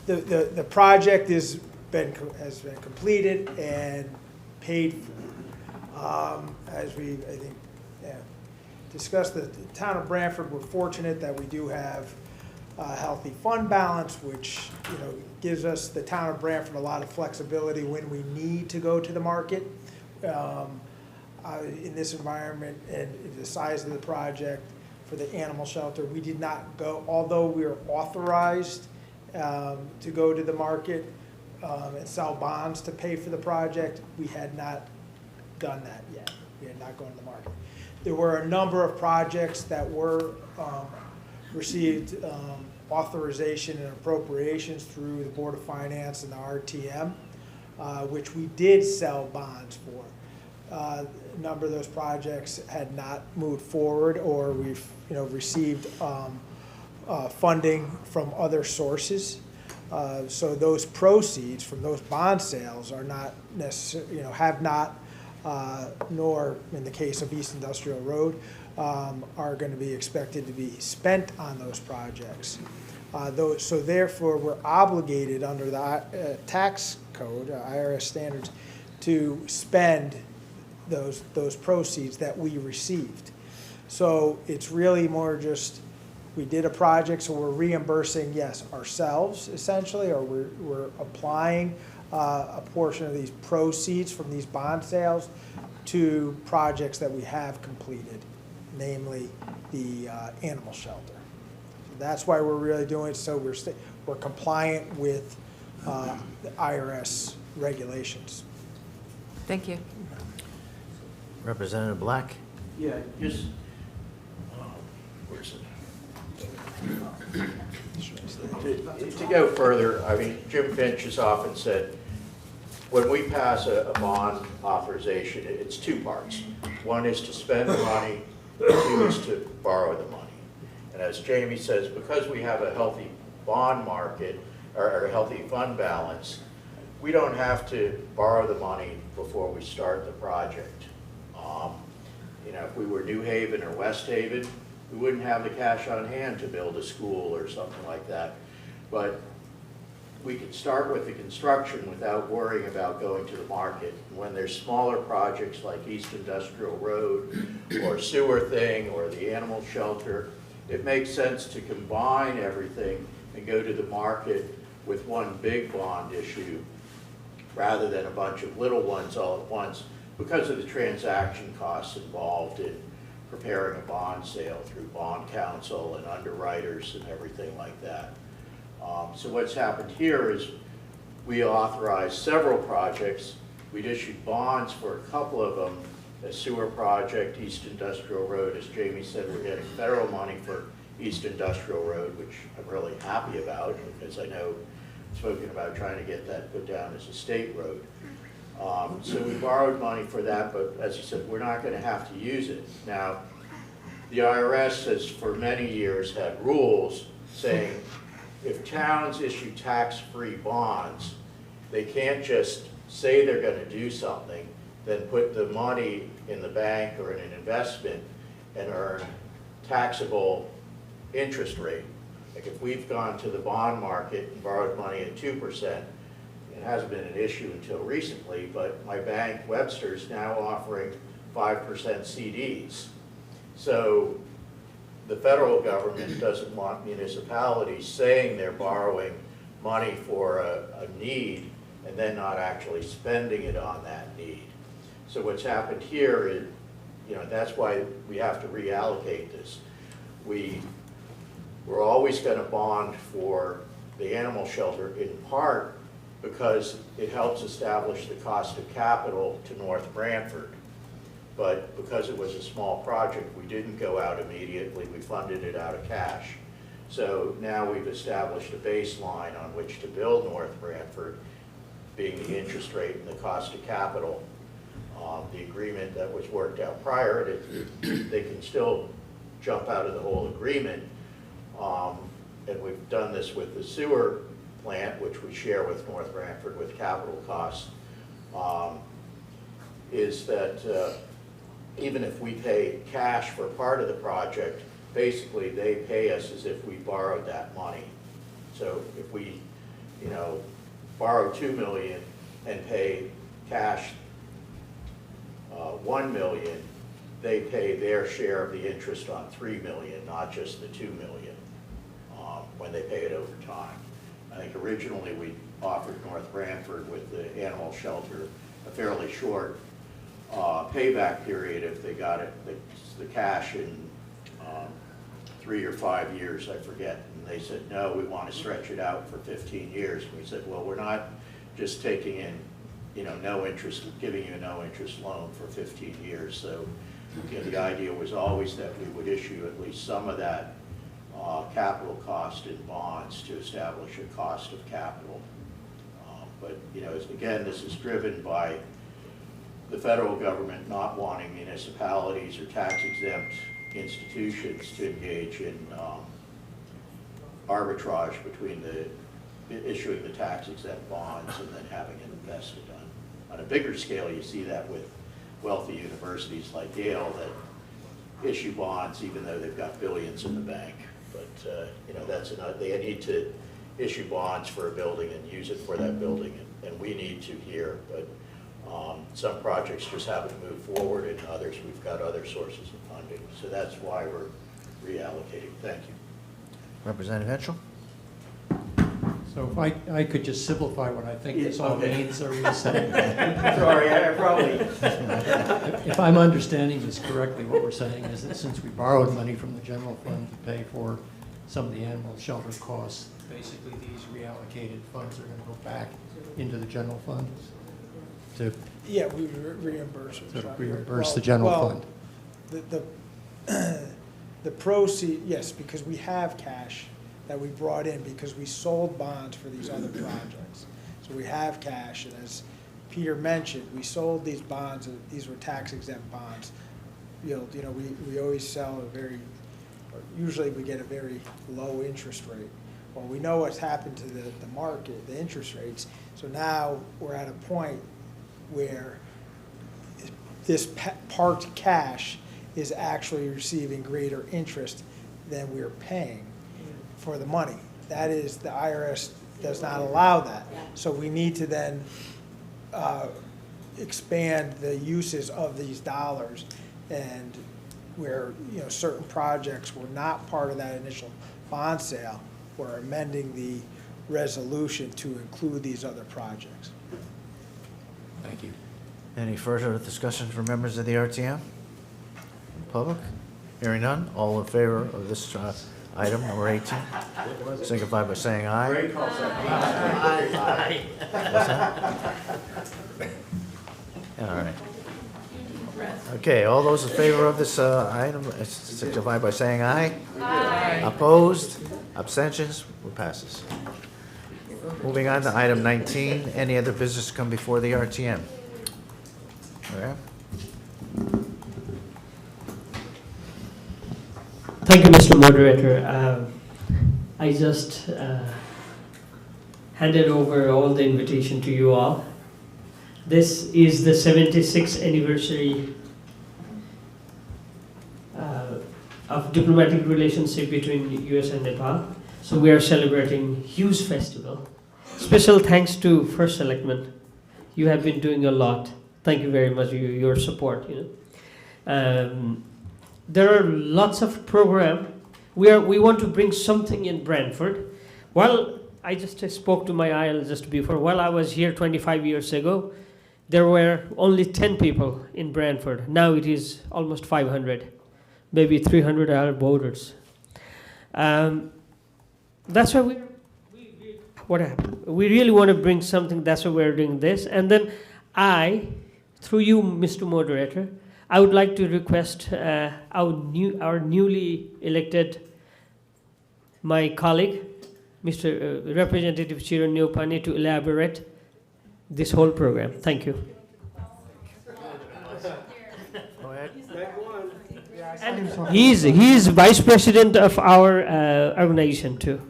The project has been completed and paid for. As we, I think, discussed, the town of Branford, we're fortunate that we do have a healthy fund balance, which, you know, gives us, the town of Branford, a lot of flexibility when we need to go to the market. In this environment and the size of the project for the animal shelter, we did not go, although we were authorized to go to the market and sell bonds to pay for the project, we had not done that yet. We had not gone to the market. There were a number of projects that were received authorization and appropriations through the Board of Finance and the RTM, which we did sell bonds for. A number of those projects had not moved forward, or we've, you know, received funding from other sources. So those proceeds from those bond sales are not necessarily, you know, have not, nor in the case of East Industrial Road, are going to be expected to be spent on those projects. So therefore, we're obligated under the tax code, IRS standards, to spend those proceeds that we received. So it's really more just, we did a project, so we're reimbursing, yes, ourselves essentially, or we're applying a portion of these proceeds from these bond sales to projects that we have completed, namely the animal shelter. So that's why we're really doing it, so we're compliant with the IRS regulations. Thank you. Representative Black? Yeah, just, where's it? To go further, I mean, Jim Finch has often said, when we pass a bond authorization, it's two parts. One is to spend the money, two is to borrow the money. And as Jamie says, because we have a healthy bond market, or a healthy fund balance, we don't have to borrow the money before we start the project. You know, if we were New Haven or West Haven, we wouldn't have the cash on hand to build a school or something like that. But we could start with the construction without worrying about going to the market. When there's smaller projects like East Industrial Road or sewer thing or the animal shelter, it makes sense to combine everything and go to the market with one big bond issue rather than a bunch of little ones all at once because of the transaction costs involved in preparing a bond sale through bond counsel and underwriters and everything like that. So what's happened here is we authorized several projects. We'd issued bonds for a couple of them, a sewer project, East Industrial Road. As Jamie said, we're getting federal money for East Industrial Road, which I'm really happy about because I know I've spoken about trying to get that put down as a state road. So we borrowed money for that, but as you said, we're not going to have to use it. Now, the IRS has for many years had rules saying if towns issue tax-free bonds, they can't just say they're going to do something, then put the money in the bank or in an investment and earn taxable interest rate. Like if we've gone to the bond market and borrowed money at 2%, it hasn't been an issue until recently, but my bank, Webster, is now offering 5% CDs. So the federal government doesn't want municipalities saying they're borrowing money for a need and then not actually spending it on that need. So what's happened here is, you know, that's why we have to reallocate this. We're always going to bond for the animal shelter in part because it helps establish the cost of capital to North Branford. But because it was a small project, we didn't go out immediately. We funded it out of cash. So now we've established a baseline on which to build North Branford, being the interest rate and the cost of capital. The agreement that was worked out prior, they can still jump out of the whole agreement. And we've done this with the sewer plant, which we share with North Branford with capital costs, is that even if we pay cash for part of the project, basically they pay us as if we borrowed that money. So if we, you know, borrow $2 million and pay cash $1 million, they pay their share of the interest on $3 million, not just the $2 million, when they pay it over time. I think originally we offered North Branford with the animal shelter a fairly short payback period if they got it, the cash in 3 or 5 years, I forget. And they said, no, we want to stretch it out for 15 years. And we said, well, we're not just taking in, you know, no interest, giving you a no interest loan for 15 years. So, you know, the idea was always that we would issue at least some of that capital cost in bonds to establish a cost of capital. But, you know, again, this is driven by the federal government not wanting municipalities or tax-exempt institutions to engage in arbitrage between issuing the tax-exempt bonds and then having it invested on a bigger scale. You see that with wealthy universities like Yale that issue bonds even though they've got billions in the bank. But you know, that's they need to issue bonds for a building and use it for that building, and we need to here. But some projects just haven't moved forward, and others we've got other sources of funding. So that's why we're reallocating. Thank you. Representative Henschel? So if I could just simplify what I think this all means, are we saying? Sorry, I probably... If I'm understanding this correctly, what we're saying is that since we borrowed money from the general fund to pay for some of the animal shelter costs, basically these reallocated funds are going to go back into the general fund to Yeah, we reimburse it. reimburse the general fund. The proceed, yes, because we have cash that we brought in because we sold bonds for these other projects. So we have cash, and as Peter mentioned, we sold these bonds, and these were tax-exempt bonds. You know, we always sell usually we get a very low interest rate. Well, we know what's happened to the market, the interest rates, so now we're at a point where this parked cash is actually receiving greater interest than we're paying for the money. That is, the IRS does not allow that. So we need to then expand the uses of these dollars, and where, you know, certain projects were not part of that initial bond sale, we're amending the resolution to include these other projects. Thank you. Any further discussion from members of the RTM? Public? Hearing none, all in favor of this item, number 18, signify by saying aye. Great call, sir. Aye. What's that? All right. Okay, all those in favor of this item, signify by saying aye. Aye. Opposed? Abstentions? It passes. Moving on to item 19, any other business come before the RTM? All right. Thank you, Mr. Moderator. I just handed over all the invitation to you all. This is the 76th anniversary of diplomatic relationship between US and Nepal. So we are celebrating huge festival. Special thanks to First Selectman. You have been doing a lot. Thank you very much for your support. There are lots of program. We want to bring something in Branford. Well, I just spoke to my IL just before. While I was here 25 years ago, there were only 10 people in Branford. Now it is almost 500. Maybe 300 are voters. That's why what happened? We really want to bring something. That's why we're doing this. And then through you, Mr. Moderator, I would like to request our newly elected, my colleague, Mr. Representative Chiran Neopani, to elaborate this whole program. Thank you. Go ahead. And he is vice president of our organization too.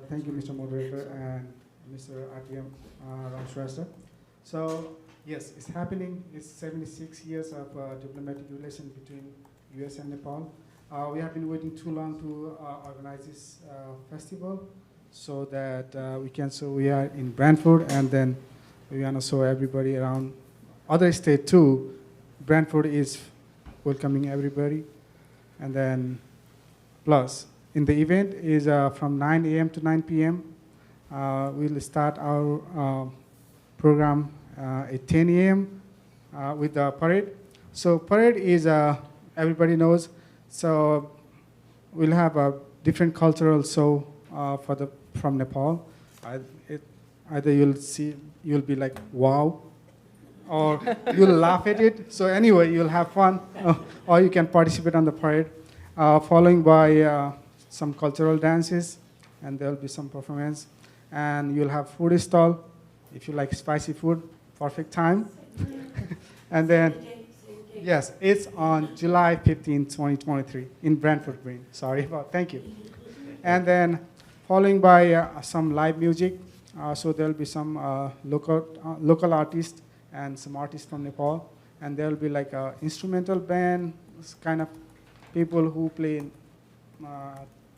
Thank you, Mr. Moderator and Mr. RTM Ramshrestha. So, yes, it's happening. It's 76 years of diplomatic relation between US and Nepal. We have been waiting too long to organize this festival so that we can show we are in Branford, and then we want to show everybody around other state too. Branford is welcoming everybody. And then plus, in the event is from 9 a.m. to 9 p.m. We'll start our program at 10 a.m. With the parade. So parade is, everybody knows, so we'll have a different cultural show from Nepal. Either you'll be like, wow, or you'll laugh at it. So anyway, you'll have fun, or you can participate on the parade, following by some cultural dances, and there'll be some performance. And you'll have food stall. If you like spicy food, perfect time. And then, yes, it's on July 15, 2023 in Branford Green. Thank you. And then following by some live music. So there'll be some local artists and some artists from Nepal. And there'll be like a instrumental band, kind of people who play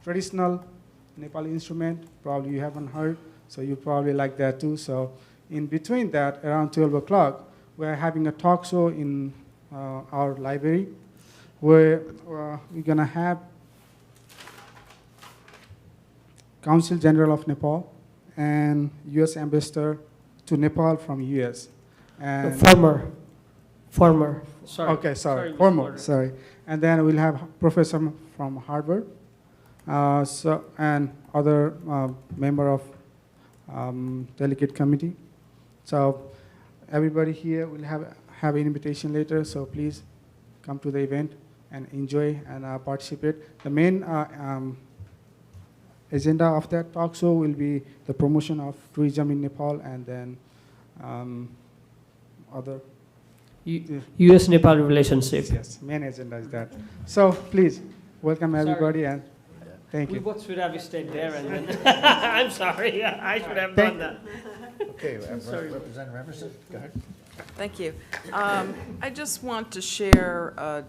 traditional Nepali instrument. Probably you haven't heard, so you probably like that too. So in between that, around 12 o'clock, we're having a talk show in our library where we're going to have Consul General of Nepal and U.S. Ambassador to Nepal from U.S. And Former. Sorry. Okay, sorry. Former. Sorry. And then we'll have professor from Harvard, and other member of delegate committee. So everybody here will have an invitation later. So please come to the event and enjoy and participate. The main agenda of that talk show will be the promotion of tourism in Nepal, and then other U.S.-Nepal relationship. Yes, main agenda is that. So please welcome everybody. Sorry. And thank you. We both should have stayed there, and then I'm sorry. I should have done that. Okay, Representative Emerson, go ahead. Thank you. I just want to share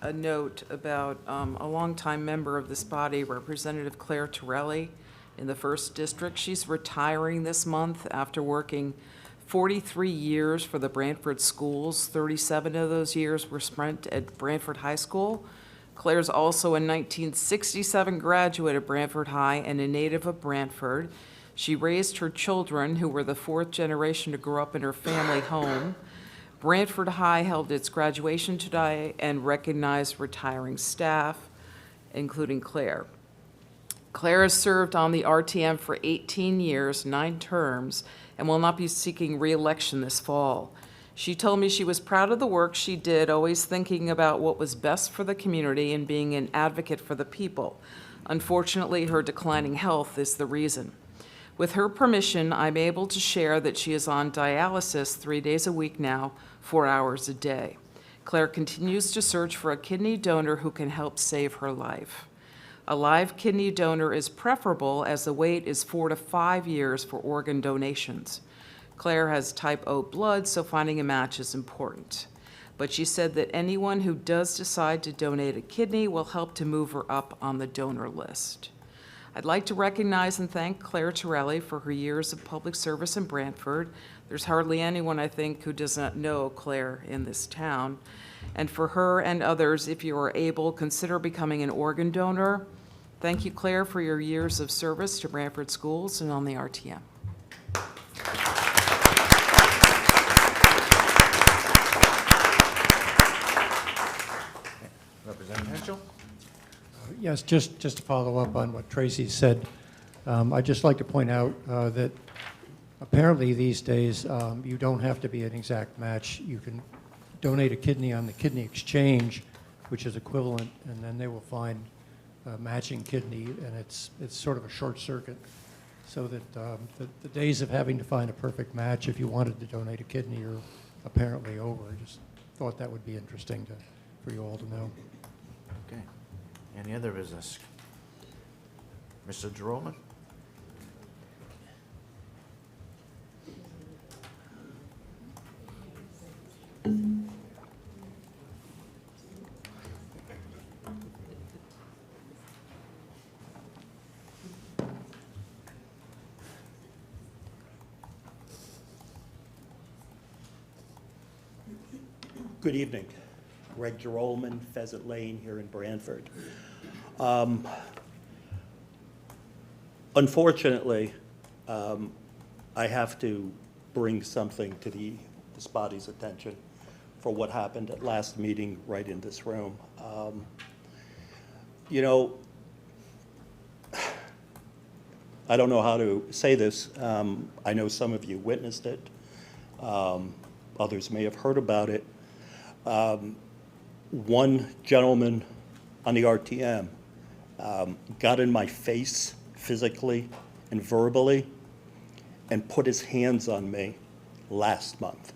a note about a longtime member of this body, Representative Claire Torelli in the 1st District. She's retiring this month after working 43 years for the Branford schools. 37 of those years were spent at Branford High School. Claire's also a 1967 graduate of Branford High and a native of Branford. She raised her children, who were the 4th generation to grow up in her family home. Branford High held its graduation today and recognized retiring staff, including Claire. Claire has served on the RTM for 18 years, 9 terms, and will not be seeking re-election this fall. She told me she was proud of the work she did, always thinking about what was best for the community and being an advocate for the people. Unfortunately, her declining health is the reason. With her permission, I'm able to share that she is on dialysis 3 days a week now, 4 hours a day. Claire continues to search for a kidney donor who can help save her life. A live kidney donor is preferable as the wait is 4 to 5 years for organ donations. Claire has type O blood, so finding a match is important. But she said that anyone who does decide to donate a kidney will help to move her up on the donor list. I'd like to recognize and thank Claire Torelli for her years of public service in Branford. There's hardly anyone, I think, who does not know Claire in this town. And for her and others, if you are able, consider becoming an organ donor. Thank you, Claire, for your years of service to Branford schools and on the RTM. Representative Henschel? Yes, just to follow up on what Tracy said, I'd just like to point out that apparently these days you don't have to be an exact match. You can donate a kidney on the kidney exchange, which is equivalent, and then they will find a matching kidney, and it's sort of a short circuit, so that the days of having to find a perfect match if you wanted to donate a kidney are apparently over. I just thought that would be interesting for you all to know. Okay. Any other business? Mr. Droman? Good evening. Greg Gerolman, Pheasant Lane here in Branford. Unfortunately, I have to bring something to this body's attention for what happened at last meeting right in this room. You know, I don't know how to say this. I know some of you witnessed it. Others may have heard about it. One gentleman on the RTM got in my face physically and verbally and put his hands on me last month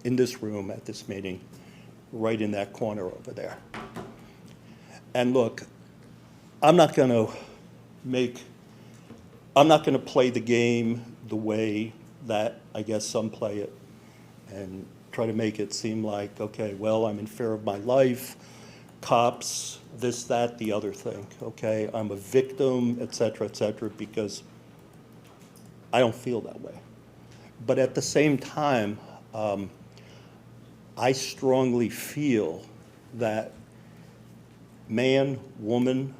in this room at this meeting, right in that corner over there. And look, I'm not going to play the game the way that I guess some play it and try to make it seem like, okay, well, I'm in fear of my life, cops, this, that, the other thing, okay? I'm a victim, et cetera, because I don't feel that way. But at the same time, I strongly feel that man, woman,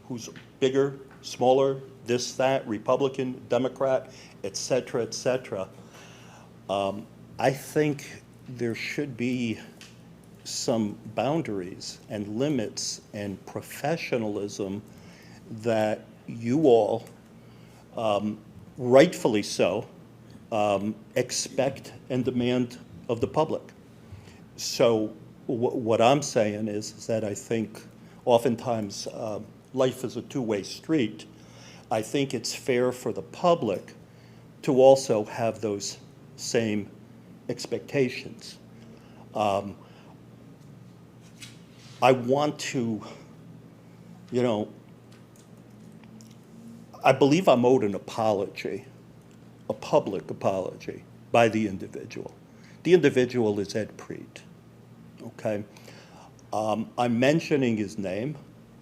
who's bigger, smaller, this, that, Republican, Democrat, et cetera, I think there should be some boundaries and limits and professionalism that you all, rightfully so, expect and demand of the public. So what I'm saying is that I think oftentimes life is a two-way street. I think it's fair for the public to also have those same expectations. I want to, you know, I believe I'm owed an apology, a public apology by the individual, The individual is Ed Preet, okay? I'm mentioning his name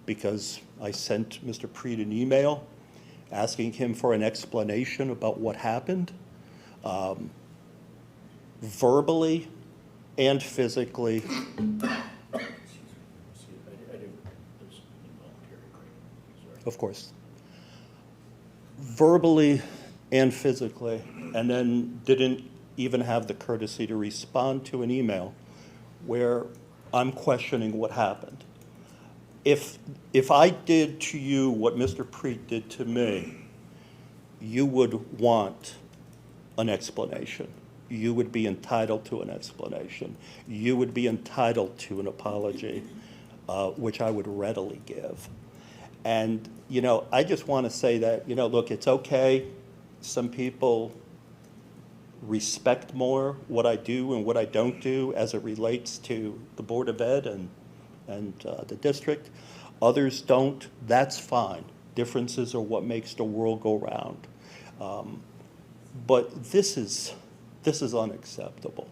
because I sent Mr. Preet an email asking him for an explanation about what happened, verbally and physically. Of course. Verbally and physically, and then didn't even have the courtesy to respond to an email where I'm questioning what happened. If I did to you what Mr. Preet did to me, you would want an explanation. You would be entitled to an explanation. You would be entitled to an apology, which I would readily give. And, you know, I just want to say that, you know, look, it's okay. Some people respect more what I do and what I don't do as it relates to the Board of Ed and the district. Others don't. That's fine. Differences are what makes the world go round. But this is unacceptable.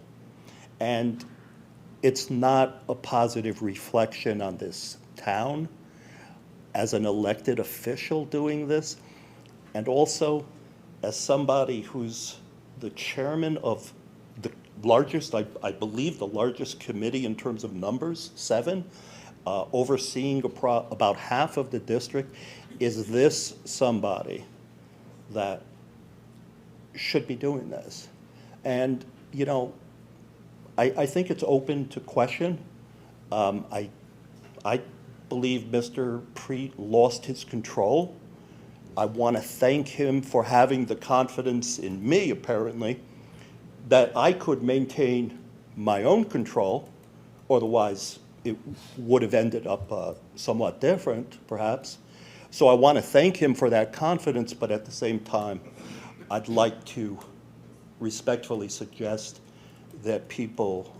And it's not a positive reflection on this town as an elected official doing this, and also as somebody who's the chairman of the largest, I believe the largest committee in terms of numbers, 7, overseeing about half of the district. Is this somebody that should be doing this? And, you know, I think it's open to question. I believe Mr. Preet lost his control. I want to thank him for having the confidence in me, apparently, that I could maintain my own control. Otherwise, it would have ended up somewhat different, perhaps. So I want to thank him for that confidence, but at the same time, I'd like to respectfully suggest that people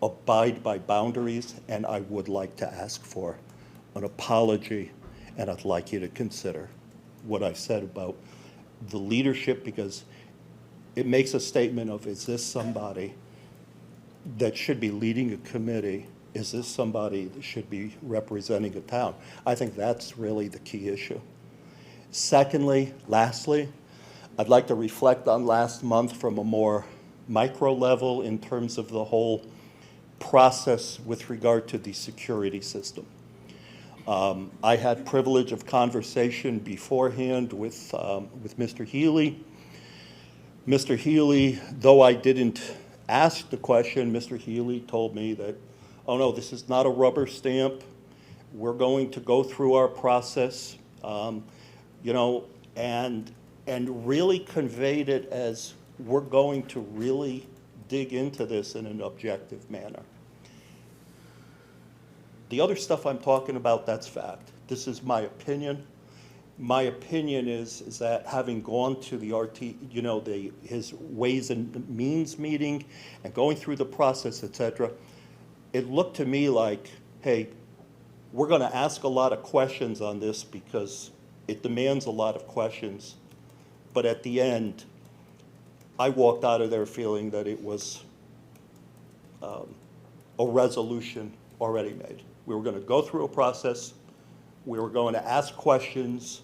abide by boundaries, and I would like to ask for an apology, and I'd like you to consider what I said about the leadership, because it makes a statement of, is this somebody that should be leading a committee? Is this somebody that should be representing a town? I think that's really the key issue. Secondly, lastly, I'd like to reflect on last month from a more micro level in terms of the whole process with regard to the security system. I had privilege of conversation beforehand with Mr. Healy. Mr. Healy, though I didn't ask the question, Mr. Healy told me that, oh no, this is not a rubber stamp. We're going to go through our process, you know, and really conveyed it as we're going to really dig into this in an objective manner. The other stuff I'm talking about, that's fact. This is my opinion. My opinion is that having gone to the you know, his Ways and Means meeting and going through the process, et cetera, it looked to me like, hey, we're going to ask a lot of questions on this because it demands a lot of questions. But at the end, I walked out of there feeling that it was a resolution already made. We were going to go through a process. We were going to ask questions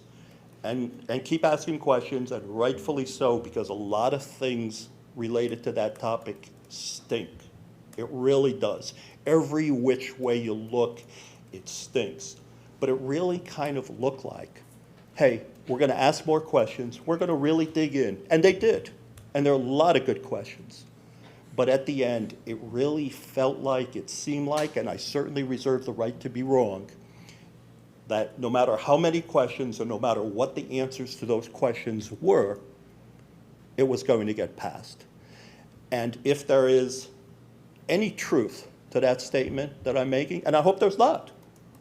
and keep asking questions, and rightfully so, because a lot of things related to that topic stink. It really does. Every which way you look, it stinks. But it really kind of looked like, hey, we're going to ask more questions. We're going to really dig in. And they did. And there are a lot of good questions. But at the end, it really felt like, it seemed like, and I certainly reserve the right to be wrong, that no matter how many questions or no matter what the answers to those questions were, it was going to get passed. And if there is any truth to that statement that I'm making, and I hope there's not,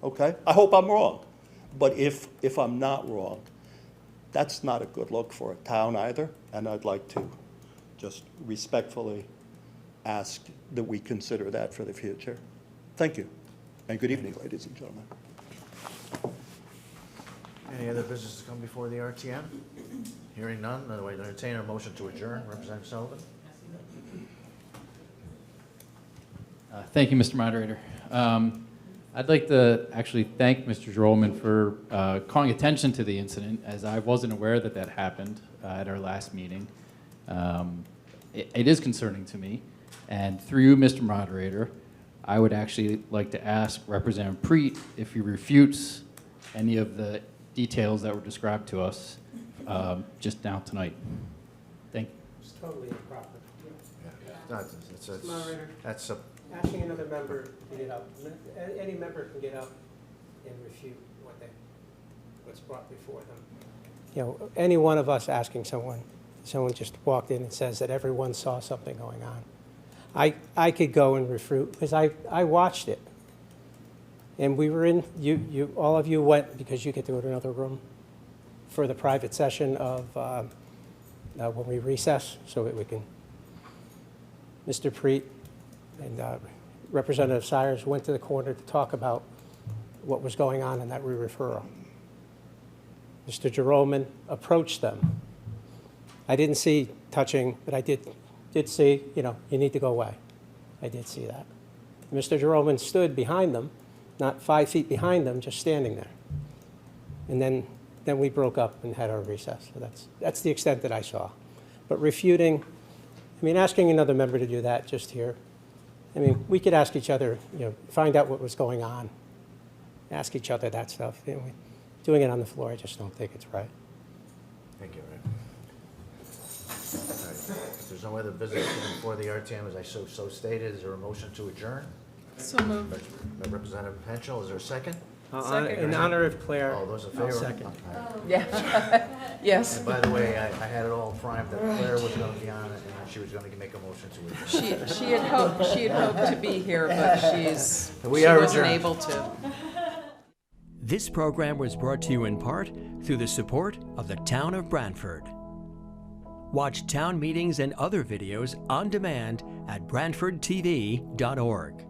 okay? I hope I'm wrong. But if I'm not wrong, that's not a good look for a town either, and I'd like to just respectfully ask that we consider that for the future. Thank you, and good evening, ladies and gentlemen. Any other business to come before the RTM? Hearing none, I would entertain a motion to adjourn. Representative Sullivan? Thank you, Mr. Moderator. I'd like to actually thank Mr. Drollman for calling attention to the incident, as I wasn't aware that that happened at our last meeting. It is concerning to me, and through you, Mr. Moderator, I would actually like to ask Representative Preet if he refutes any of the details that were described to us just now tonight. Thank you. It's totally improper. Moderator. That's a, Asking another member to get up, any member can get up and refute what's brought before them. You know, any one of us asking someone just walked in and says that everyone saw something going on. I could go and refute, because I watched it. And we were in, all of you went, because you get to go to another room, for the private session of when we recess, so that we can, Mr. Preet and Representative Sires went to the corner to talk about what was going on in that re-referral. Mr. Jeroman approached them. I didn't see touching, but I did see, you need to go away. I did see that. Mr. Jeroman stood behind them, not 5 feet behind them, just standing there. And then we broke up and had our recess. So that's the extent that I saw. But refuting, asking another member to do that just here, we could ask each other, find out what was going on, ask each other that stuff. Doing it on the floor, I just don't think it's right. thank you, Rick. All right. If there's no other business before the RTM, as I so stated, is there a motion to adjourn? So moved. Representative Penchel, is there a second? In honor of Claire, All those in I'll favor? second. Okay. Yeah. Yes. And by the way, I had it all primed that Claire was going to be on it, and she was going to make a motion to adjourn. She had hoped to be here, but she are wasn't adjourned. able to. This program was brought to you in part through the support of the Town of Brantford. Watch town meetings and other videos on demand at BrantfordTV.org.